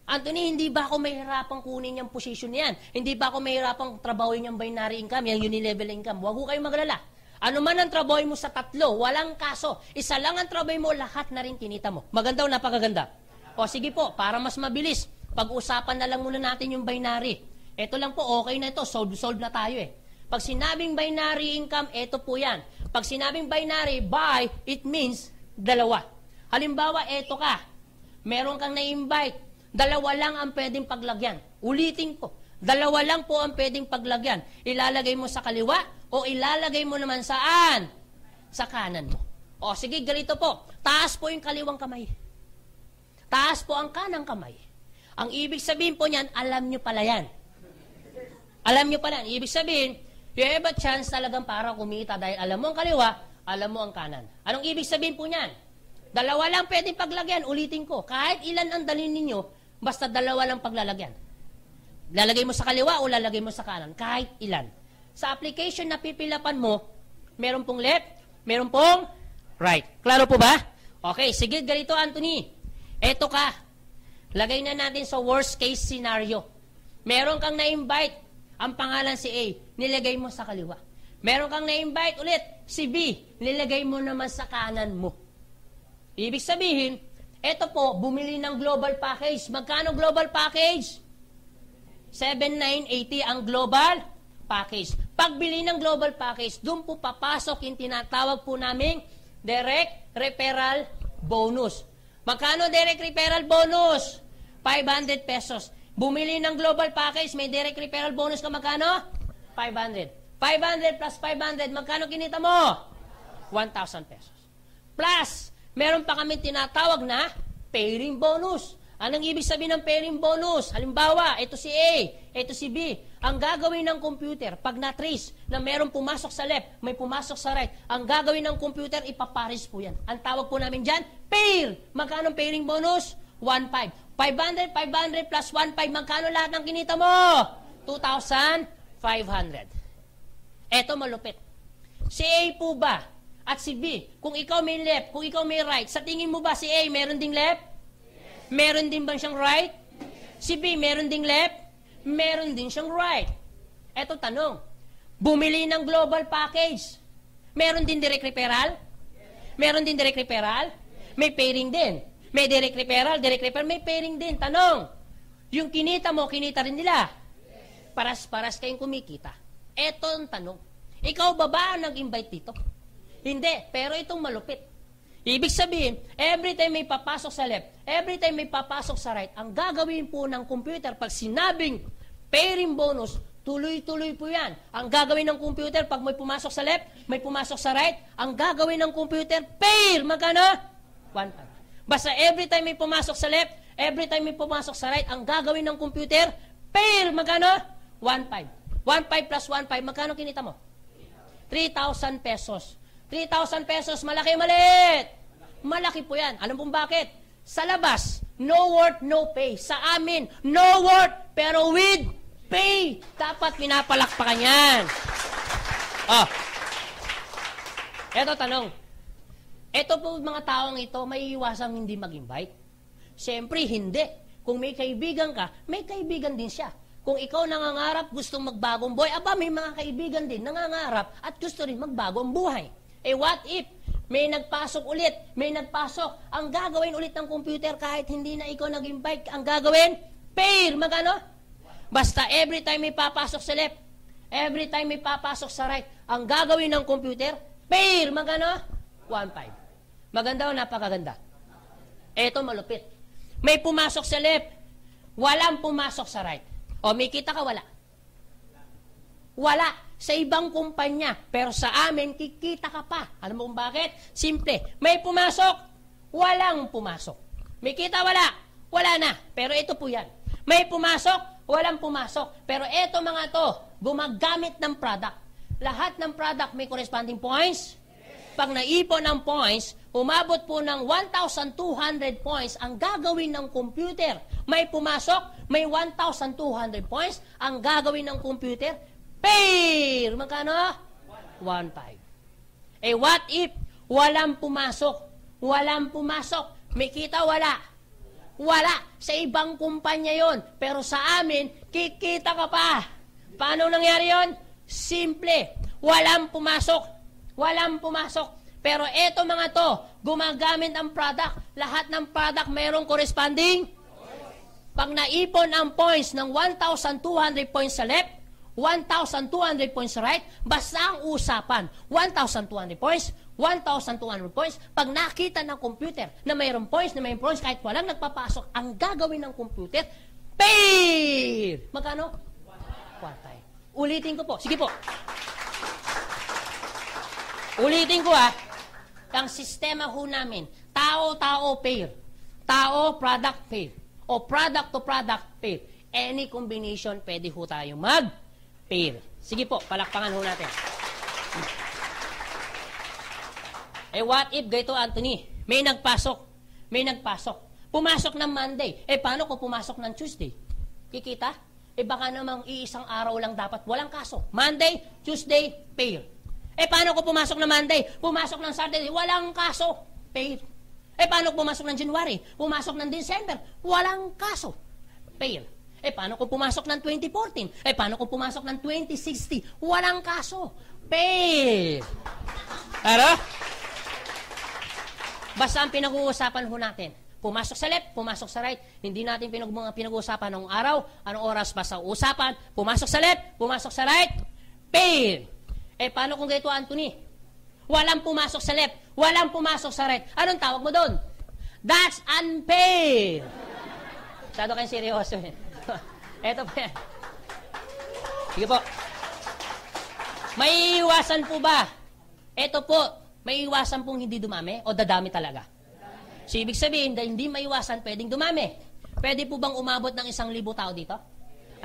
Anthony, hindi ba ako mahirapang kunin yung position niyan? Hindi ba ako mahirapang trabahoin yung binary income, yung unilevel income? Huwag ko kayong maglala. Ano man ang trabaho mo sa tatlo, walang kaso. Isa lang ang trabaho mo, lahat na rin kinita mo. Maganda o napakaganda? O sige po, para mas mabilis, pag-usapan na lang muna natin yung binary. Ito lang po, okay na ito, solve na tayo eh. Pag sinabing binary income, ito po yan. Pag sinabing binary, by, it means dalawa. Halimbawa, ito ka. Meron kang na-invite. Dalawa lang ang pwedeng paglagyan. Ulitin ko. Dalawa lang po ang pwedeng paglagyan. Ilalagay mo sa kaliwa o ilalagay mo naman saan? Sa kanan mo. O sige, ganito po. Taas po yung kaliwang kamay. Taas po ang kanang kamay. Ang ibig sabihin po niyan, alam nyo pala yan. Alam nyo pala. Ibig sabihin, you have a chance talagang para kumita dahil alam mo ang kaliwa, alam mo ang kanan. Anong ibig sabihin po niyan? Dalawa lang pwedeng paglagyan. Ulitin ko. Kahit ilan ang dalhin ninyo, basta dalawa lang paglalagyan. Lalagay mo sa kaliwa o lalagay mo sa kanan. Kahit ilan. Sa application na pipilapan mo, meron pong left, meron pong right. Klaro po ba? Okay, sige, ganito Anthony. Eto ka. Lagay na natin sa worst case scenario. Meron kang na-invite, ang pangalan si A, nilagay mo sa kaliwa. Meron kang na-invite ulit, si B, nilagay mo naman sa kanan mo. Ibig sabihin, eto po, bumili ng global package. Magkano global package? 7,980 ang global package. Pagbili ng global package, doon po papasok yung tinatawag po naming direct referral bonus. Magkano direct referral bonus? 500 pesos. Bumili ng global package, may direct referral bonus ka magkano? 500. 500 plus 500, magkano kinita mo? 1,000 pesos. Plus, meron pa kami tinatawag na pairing bonus. Anong ibig sabihin ng pairing bonus? Halimbawa, ito si A, ito si B. Ang gagawin ng computer, pag na-trace na meron pumasok sa left, may pumasok sa right, ang gagawin ng computer, ipaparis po yan. Ang tawag po namin dyan, pair. Magkano pairing bonus? 1,500. 500, 500 plus 1,500. Magkano lahat ng kinita mo? 2,500. Eto malupit. Si A po ba? At si B, kung ikaw may left, kung ikaw may right, sa tingin mo ba si A meron ding left? Yes. Meron din ba siyang right? Yes. Si B meron ding left? Meron din siyang right. Eto tanong, bumili ng global package, meron din direct referral? Yes. Meron din direct referral? Yes. May pairing din. May direct referral, may pairing din. Tanong, yung kinita mo, kinita rin nila? Yes. Paras-paras kayong kumikita. Eto ang tanong, ikaw ba ang nag-invite dito? Hindi, pero itong malupit. Ibig sabihin, every time may papasok sa left, every time may papasok sa right, ang gagawin po ng computer, pag sinabing pairing bonus, tuloy-tuloy po yan. Ang gagawin ng computer, pag may pumasok sa left, may pumasok sa right, ang gagawin ng computer, pair, magkano? 1,500. Basta every time may pumasok sa left, every time may pumasok sa right, ang gagawin ng computer, pair, magkano? 1,500. 1,500 plus 1,500, magkano kinita mo? 3,000 pesos. 3,000 pesos, malaki maliit. Malaki po yan. Alam po bakit? Sa labas, no worth, no pay. Sa amin, no worth, pero with pay. Dapat pinapalakpakan yan. Oh. Eto tanong. Eto po mga taong ito, may iwasang hindi mag-invite? Siyempre, hindi. Kung may kaibigan ka, may kaibigan din siya. Kung ikaw nangangarap, gustong magbagong buhay, may mga kaibigan din nangangarap at gusto rin magbago ang buhay. What if may nagpasok ulit, ang gagawin ulit ng computer kahit hindi na ikaw nag-invite, ang gagawin, pair, magano? Basta every time may papasok sa left, every time may papasok sa right, ang gagawin ng computer, pair, magano? 1.5. Maganda o napakaganda? Eto malupit. May pumasok sa left, walang pumasok sa right. May kita ka, wala? Wala. Sa ibang kumpanya, pero sa amin, kikita ka pa. Alam mo kung bakit? Simple. May pumasok, walang pumasok. May kita, wala? Wala na. Pero ito po yan. May pumasok, walang pumasok. Pero ito mga to, gumagamit ng product. Lahat ng product may corresponding points. Pag naipon ng points, umabot po ng 1,200 points ang gagawin ng computer. May pumasok, may 1,200 points ang gagawin ng computer. Pair! Magkano? 1.5. What if walang pumasok? Walang pumasok. May kita, wala? Wala. Sa ibang kumpanya yon. Pero sa amin, kikita ka pa. Paano nangyari yon? Simple. Walang pumasok. Walang pumasok. Pero eto mga to, gumagamit ang product. Lahat ng product mayroong corresponding. Pag naipon ang points ng 1,200 points sa left, 1,200 points right, basta ang usapan, 1,200 points, 1,200 points, pag nakita ng computer na mayroong points, kahit walang nagpapasok, ang gagawin ng computer, pair! Magkano? 1.5. Ulitin ko po. Sige po. Ulitin ko ang sistema ho namin, tao-tao pair, tao-product pair, o product to product pair. Any combination, pwede ho tayo mag-pair. Sige po, palakpakan ho natin. What if, ganito Anthony, may nagpasok. Pumasok ng Monday. Paano kung pumasok ng Tuesday? Kikita? Baka namang iisang araw lang dapat, walang kaso. Monday, Tuesday, pair. Paano kung pumasok ng Monday? Pumasok ng Saturday, walang kaso. Pair. Paano kung pumasok ng January? Pumasok ng December, walang kaso. Pair. Paano kung pumasok ng 2014? Paano kung pumasok ng 2060? Walang kaso. Pair. Ano? Basta ang pinag-uusapan ho natin, pumasok sa left, pumasok sa right, hindi natin pinag-uusapan ng araw, anong oras, basta usapan, pumasok sa left, pumasok sa right, pair. Paano kung ganito, Anthony? Walang pumasok sa left, walang pumasok sa right. Anong tawag mo doon? That's unpair. Masyado kayong seryoso. Eto po yan. Sige po. May iwasan po ba? Eto po, may iwasan pong hindi dumami o dadami talaga? So, ibig sabihin, dahil hindi maiwasan, pwedeng dumami. Pwede po bang umabot ng 1,000 tao dito?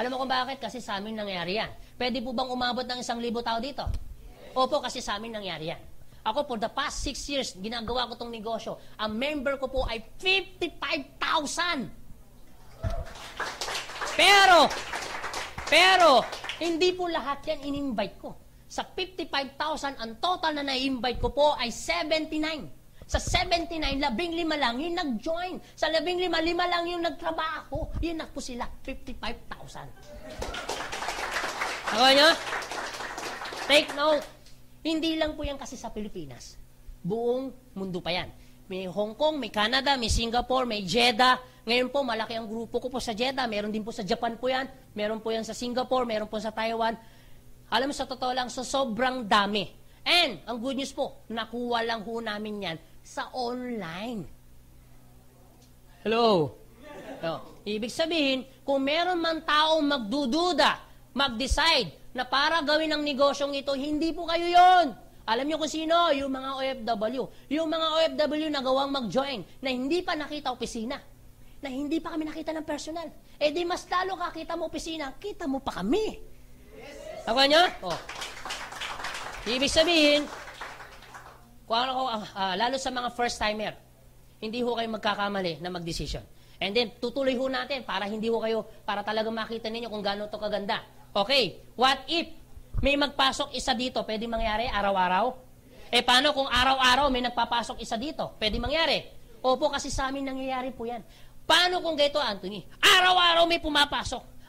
Alam mo kung bakit? Kasi sa amin nangyari yan. Pwede po bang umabot ng 1,000 tao dito? Opo, kasi sa amin nangyari yan. Ako, for the past 6 years, ginagawa ko tong negosyo. Ang member ko po ay 55,000. Pero, hindi po lahat yan in-invite ko. Sa 55,000, ang total na na-invite ko po ay 79. Sa 79, 15 lang yung nag-join. Sa 15, 5 lang yung nagtrabaho. Yun na po sila, 55,000. Ako nyo? Take note. Hindi lang po yan kasi sa Pilipinas. Buong mundo pa yan. May Hong Kong, may Canada, may Singapore, may Jeddah. Ngayon po, malaki ang grupo ko po sa Jeddah. Meron din po sa Japan po yan. Meron po yan sa Singapore, meron po sa Taiwan. Alam mo, sa totoo lang, so sobrang dami. And, ang good news po, nakuha lang ho namin yan sa online. Hello? No. Ibig sabihin, kung meron man taong magdududa, mag-decide na para gawin ang negosyong ito, hindi po kayo yon. Alam niyo kung sino? Yung mga OFW. Yung mga OFW na gawang mag-join, na hindi pa nakita opisina, na hindi pa kami nakita ng personal. Di mas lalo kakita mo opisina, kita mo pa kami. Ako nyo? Ibig sabihin, lalo sa mga first-timer, hindi ho kayo magkakamali na mag-decision. And then, tutuloy ho natin para hindi ho kayo, para talagang makita ninyo kung gano'n ito kaganda. Okay, what if may magpasok isa dito, pwede mangyari araw-araw? Paano kung araw-araw may nagpapasok isa dito? Pwede mangyari? Opo, kasi sa amin nangyayari po yan. Paano kung ganito, Anthony? Araw-araw may pumapasok.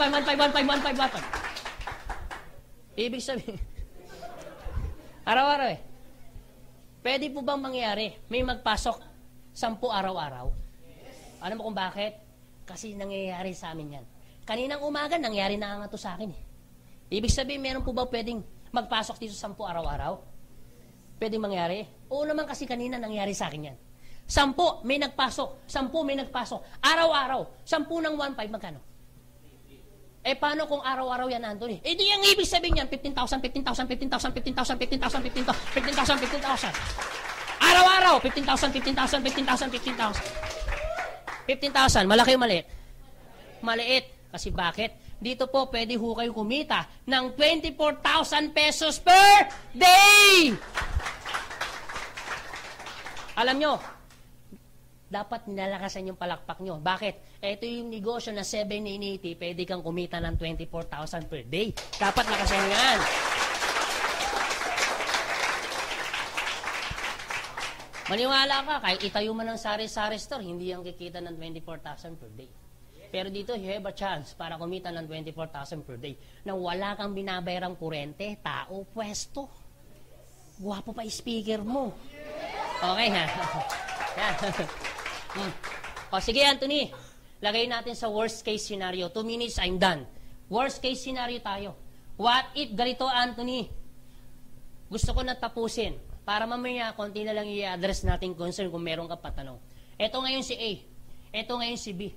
1.5. Ibig sabihin, araw-araw eh. Pwede po bang mangyari, may magpasok 10 araw-araw? Alam mo kung bakit? Kasi nangyayari sa amin yan. Kaninang umaga, nangyari na nga to sa akin eh. Ibig sabihin, meron po ba pwedeng magpasok dito 10 araw-araw? Pwedeng mangyari? Oo naman kasi kanina nangyari sa akin yan. 10 may nagpasok, 10 may nagpasok. Araw-araw, 10 ng 1.5, magkano? Eh, paano kung araw-araw yan, Anthony? Eh, di yung ibig sabihin yan, 15,000. Araw-araw, 15,000. Malaki o maliit? Maliit. Kasi bakit? Dito po, pwede ho kayo kumita ng 24,000 pesos per day! Alam nyo, dapat nilalakasan yung palakpak nyo. Bakit? Ito yung negosyo na 780, pwede kang kumita ng 24,000 per day. Dapat lakasan yan. Maniwala ka, kahit itayo man ng sari-sari store, hindi yung kikita ng 24,000 per day. Pero dito, you have a chance para kumita ng 24,000 per day na wala kang binabayarang kurente, tao, pwesto. Guwapo pa speaker mo. Okay ha? Yan. O sige, Anthony. Lagay natin sa worst case scenario. 2 minutes, I'm done. Worst case scenario tayo. What if ganito, Anthony? Gusto ko na tapusin. Para mamaya, konti na lang i-address natin concern kung meron ka patanong. Ito ngayon si A. Ito ngayon si B.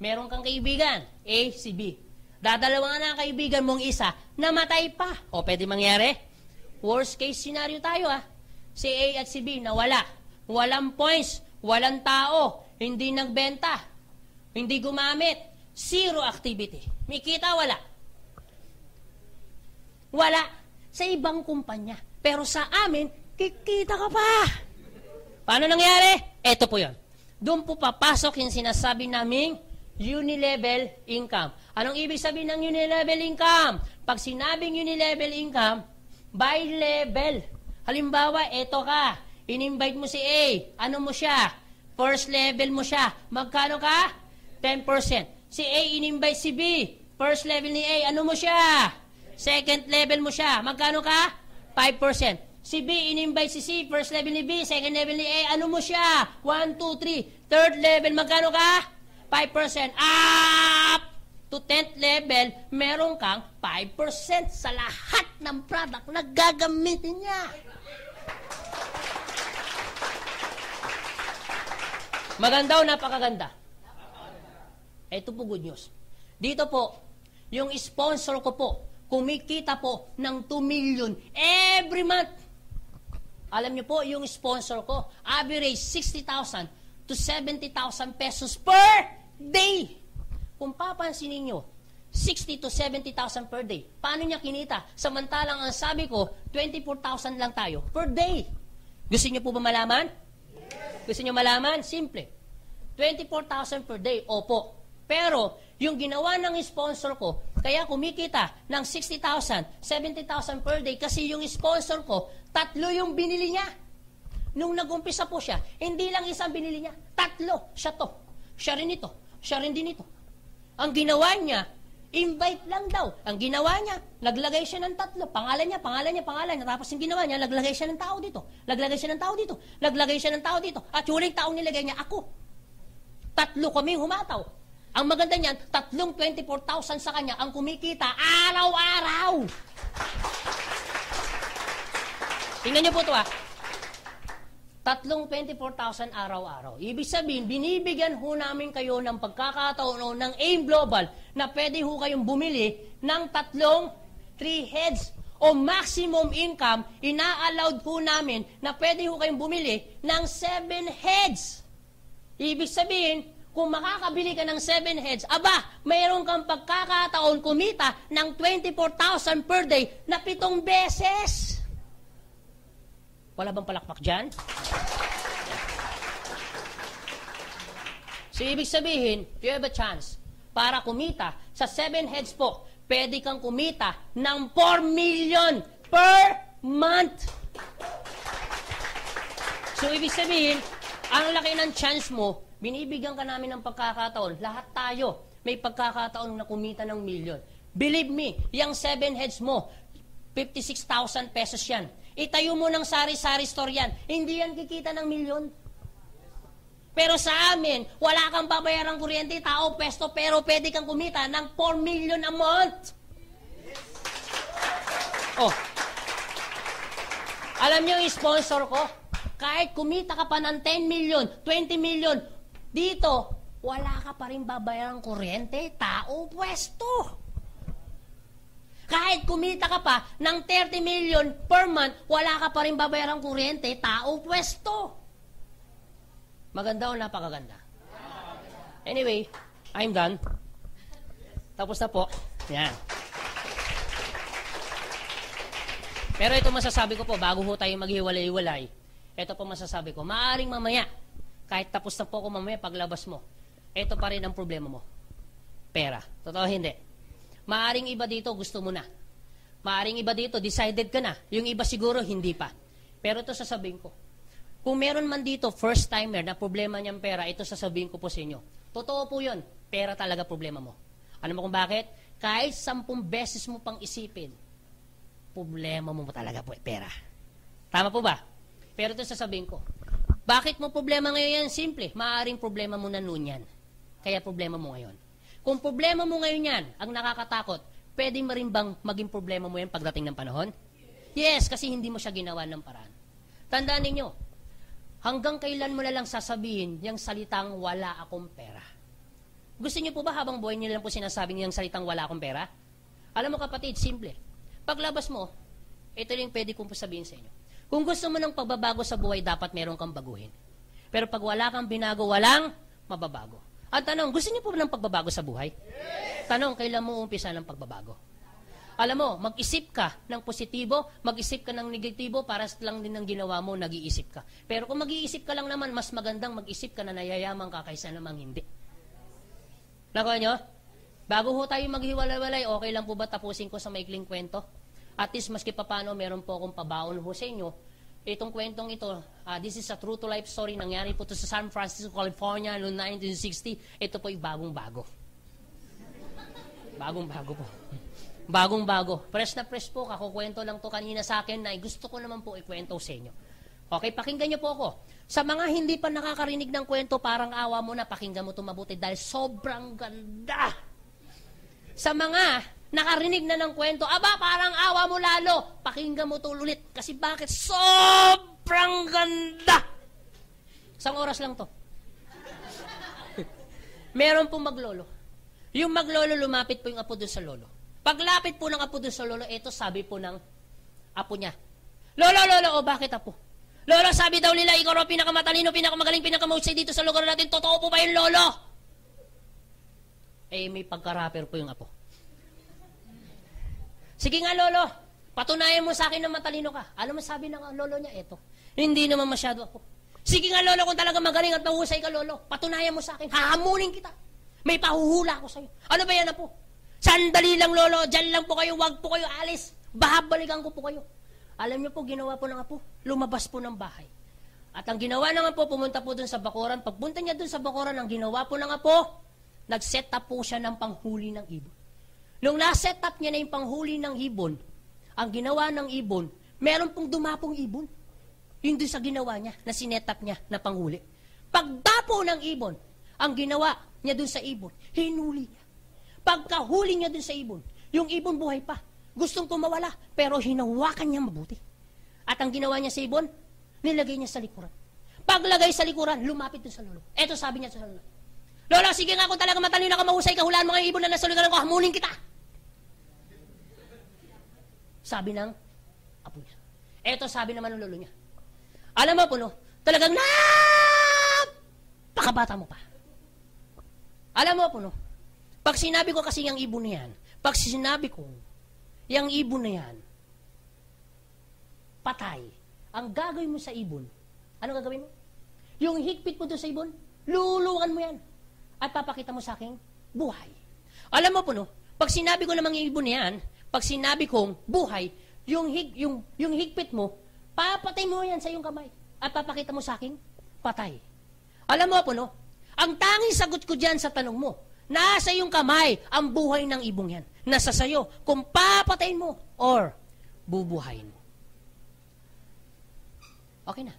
Meron kang kaibigan, A, si B. Dadalawa na ang kaibigan mong isa, namatay pa. O pwede mangyari? Worst case scenario tayo ha. Si A at si B nawala. Walang points, walang tao, hindi nagbenta, hindi gumamit, zero activity. May kita, wala. Wala. Sa ibang kumpanya. Pero sa amin, kikita ka pa. Paano nangyari? Ito po yun. Doon po papasok yung sinasabi naming unilevel income. Anong ibig sabihin ng unilevel income? Pag sinabing unilevel income, by level. Halimbawa, eto ka. In-invite mo si A. Ano mo siya? First level mo siya. Magkano ka? 10%. Si A in-invite si B. First level ni A. Ano mo siya? Second level mo siya. Magkano ka? 5%. Si B in-invite si C. First level ni B. Second level ni A. Ano mo siya? 1, 2, 3. Third level. Magkano ka? 5%. Up to 10th level, meron kang 5% sa lahat ng product na gagamitin niya. Maganda o napakaganda? Ito po good news. Dito po, yung sponsor ko po, kumikita po ng 2 million every month. Alam niyo po, yung sponsor ko, average 60,000 to 70,000 pesos per day. Kung papansinin nyo, 60 to 70,000 per day. Paano niya kinita? Samantalang ang sabi ko, 24,000 lang tayo per day. Gusto niyo po ba malaman? Gusto niyo malaman? Simple. 24,000 per day, opo. Pero, yung ginawa ng sponsor ko, kaya kumikita ng 60,000, 70,000 per day kasi yung sponsor ko, 3 yung binili niya. Nung nag-umpisa po siya, hindi lang isang binili niya, 3. Siya to, siya rin ito, siya rin din ito. Ang ginawa niya, invite lang daw. Ang ginawa niya, naglagay siya ng 3. Pangalan niya. Tapos yung ginawa niya, naglagay siya ng tao dito. Naglagay siya ng tao dito. Naglagay siya ng tao dito. At yung uling taong nilagay niya, ako. 3 kaming humataw. Ang maganda niyan, 24,000 sa kanya ang kumikita araw-araw. Tingnan niyo po ito 24,000 araw-araw. Ibig sabihin, binibigyan ho namin kayo ng pagkakataon ng AIM Global na pwede ho kayong bumili ng 3 heads o maximum income, ina-allowed ho namin na pwede ho kayong bumili ng 7 heads. Ibig sabihin, kung makakabili ka ng 7 heads, mayroon kang pagkakataon kumita ng 24,000 per day na 7 beses. Wala bang palakpak dyan? So, ibig sabihin, you have a chance para kumita sa 7 heads po. pwede kang kumita ng 4 million per month. So, ibig sabihin, ang laki ng chance mo, binibigyan ka namin ng pagkakataon. Lahat tayo may pagkakataon na kumita ng million. Believe me, yung 7 heads mo, 56,000 pesos yan. Itayo mo ng sari-sari store yan. Hindi yan kikita ng milyon. Pero sa amin, wala kang babayarang kuryente, tao, pesto, pero pwede kang kumita ng 4 million a month. Oh. Alam niyo yung sponsor ko? Kahit kumita ka pa ng 10 million, 20 million, dito, wala ka pa rin babayarang kuryente, tao, pwesto. Kahit kumita ka pa ng 30 million per month, wala ka pa rin babayarang kuryente, tao, pwesto. Maganda o napakaganda? Anyway, I'm done. Tapos na po. Yan. Pero ito masasabi ko po, bago ho tayo maghiwalay-hiwalay, ito po masasabi ko, maaaring mamaya, kahit tapos na po ako mamaya paglabas mo, ito pa rin ang problema mo. Pera. Totoo hindi. Maaaring iba dito, gusto mo na. Maaaring iba dito, decided ka na. Yung iba siguro, hindi pa. Pero ito sasabihin ko. Kung meron man dito, first timer na problema niyang pera, ito sasabihin ko po sa inyo. Totoo po yun. Pera talaga problema mo. Alam mo kung bakit? Kahit 10 beses mo pang isipin, problema mo talaga po pera. Tama po ba? Pero ito sasabihin ko. Bakit mo problema ngayon yan? Simple. Maaaring problema mo na noon yan. Kaya problema mo ngayon. Kung problema mo ngayon yan, ang nakakatakot, pwede mo rin bang maging problema mo yan pagdating ng panahon? Yes, kasi hindi mo siya ginawa ng paraan. Tandaan ninyo, hanggang kailan mo na lang sasabihin yung salitang wala akong pera? Gusto niyo po ba habang buhay niyo lang po sinasabing yung salitang wala akong pera? Alam mo kapatid, simple. Paglabas mo, ito lang pwede kong sabihin sa inyo. Kung gusto mo ng pagbabago sa buhay, dapat meron kang baguhin. Pero pag wala kang binago, walang mababago. At tanong, gusto niyo po ba ng pagbabago sa buhay? Yes! Tanong, kailan mo umpisa ng pagbabago? Alam mo, mag-isip ka ng positibo, mag-isip ka ng negatibo, para lang din ng ginawa mo, nag-iisip ka. Pero kung mag-iisip ka lang naman, mas magandang mag-isip ka na nayayaman ka kaysa namang hindi. Nakuha nyo? Bago ho tayo maghiwalay-walay, okay lang po ba tapusin ko sa maikling kwento? At least, maski pa paano, meron po akong pabaon ho sa inyo. Itong kwentong ito, this is a true-to-life story. Nangyari po ito sa San Francisco, California, noong 1960. Ito po ay bagong-bago. Bagong-bago po. Bagong-bago. Fresh na fresh po. Kakukwento lang to kanina sa akin na gusto ko naman po ikwento sa inyo. Okay, pakinggan niyo po ako. Sa mga hindi pa nakakarinig ng kwento, parang awa mo na, pakinggan mo ito mabuti dahil sobrang ganda. Sa mga nakarinig na ng kwento, aba, parang awa mo lalo, pakinggan mo ito ulit. Kasi bakit? Sobrang ganda. Isang oras lang to. Meron pong maglolo. Yung maglolo, lumapit po yung apo doon sa lolo. Paglapit po ng apo doon sa lolo, ito sabi po ng apo niya. Lolo, bakit apo? Lolo, sabi daw nila, ikaw ang pinakamatalino, pinakamagaling, pinakamahusay dito sa lugar natin. Totoo po ba yung lolo? Eh, may pagka-rapper po yung apo. Sige nga, lolo, patunayan mo sa akin na matalino ka. Alam mo, sabi ng lolo niya, eto. Hindi naman masyado ako. Sige nga, lolo, kung talaga magaling at mahusay ka, lolo, patunayan mo sa akin. Hahamulin kita. May pahuhula ako sa'yo. Ano ba yan, apo? Sandali lang, lolo. Diyan lang po kayo. Wag po kayo alis. Babalikan ko po kayo. Alam niyo po, ginawa po ng apo. Lumabas po ng bahay. At ang ginawa ng apo, pumunta po dun sa bakuran. Pagpunta niya dun sa bakuran, ang ginawa po ng apo, nag-set up po siya ng panghuli ng ibon. Nung na-set up niya na yung panghuli ng ibon, ang ginawa ng ibon, meron pong dumapong ibon. Yun doon sa ginawa niya, na sinet up niya na panghuli. Pagdapo ng ibon, ang ginawa niya doon sa ibon, hinuli niya. Pagkahuli niya doon sa ibon, yung ibon buhay pa. Gustong kumawala, pero hinawakan niya mabuti. At ang ginawa niya sa ibon, nilagay niya sa likuran. Paglagay sa likuran, lumapit doon sa lolo. Eto sabi niya sa lolo, lolo, sige nga kung talaga matalino ka, mahusay ka, hulaan mga ibon na nasa likuran ko, hamulin kita. Sabi ng apo niya. Eto sabi naman ng lolo niya. Alam mo, puno, talagang pakabata mo pa. Alam mo, puno, pag sinabi ko kasi yung ibon na yan, pag sinabi ko, yung ibon na yan, patay, ang gagawin mo sa ibon, ano gagawin mo? Yung higpit mo doon sa ibon, lulukan mo yan. At papakita mo sa akin, buhay. Alam mo, puno, Pag sinabi ko namang ibon yan, pag sinabi kong buhay, yung higpit mo, papatay mo yan sa iyong kamay. At papakita mo sa akin, patay. Alam mo po, no? Ang tanging sagot ko dyan sa tanong mo, nasa iyong kamay ang buhay ng ibong yan. Nasa sayo kung papatayin mo or bubuhayin mo. Okay na.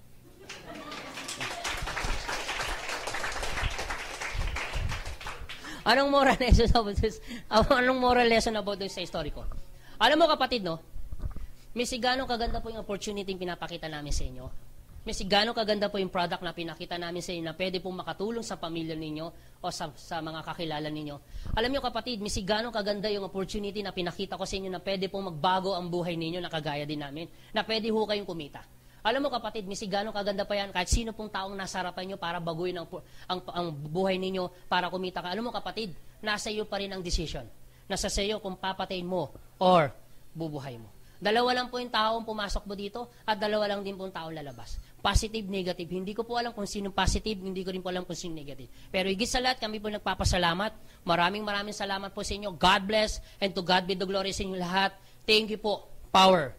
Anong moral lesson about this? Anong moral lesson about this sa story ko? Alam mo kapatid, no? Ganong kaganda po yung opportunity yung pinapakita namin sa inyo. Ganong kaganda po yung product na pinakita namin sa inyo na pwede pong makatulong sa pamilya ninyo o sa mga kakilala ninyo. Alam niyo kapatid, ganong kaganda yung opportunity na pinakita ko sa inyo na pwede pong magbago ang buhay ninyo na kagaya din namin. Na pwede ho kayong kumita. Alam mo kapatid, ganong kaganda pa yan kahit sino pong taong nasa harapan nyo para baguhin ang buhay ninyo para kumita ka. Alam mo kapatid, nasa iyo pa rin ang decision. Nasa sa iyo kung papatayin mo or bubuhay mo. Dalawa lang po yung taong pumasok mo dito at dalawa lang din po yung taong lalabas. Positive, negative. Hindi ko po alam kung sino positive, hindi ko rin po alam kung sino negative. Pero higit sa lahat, kami po nagpapasalamat. Maraming salamat po sa inyo. God bless and to God be the glory sa inyo lahat. Thank you po. Power.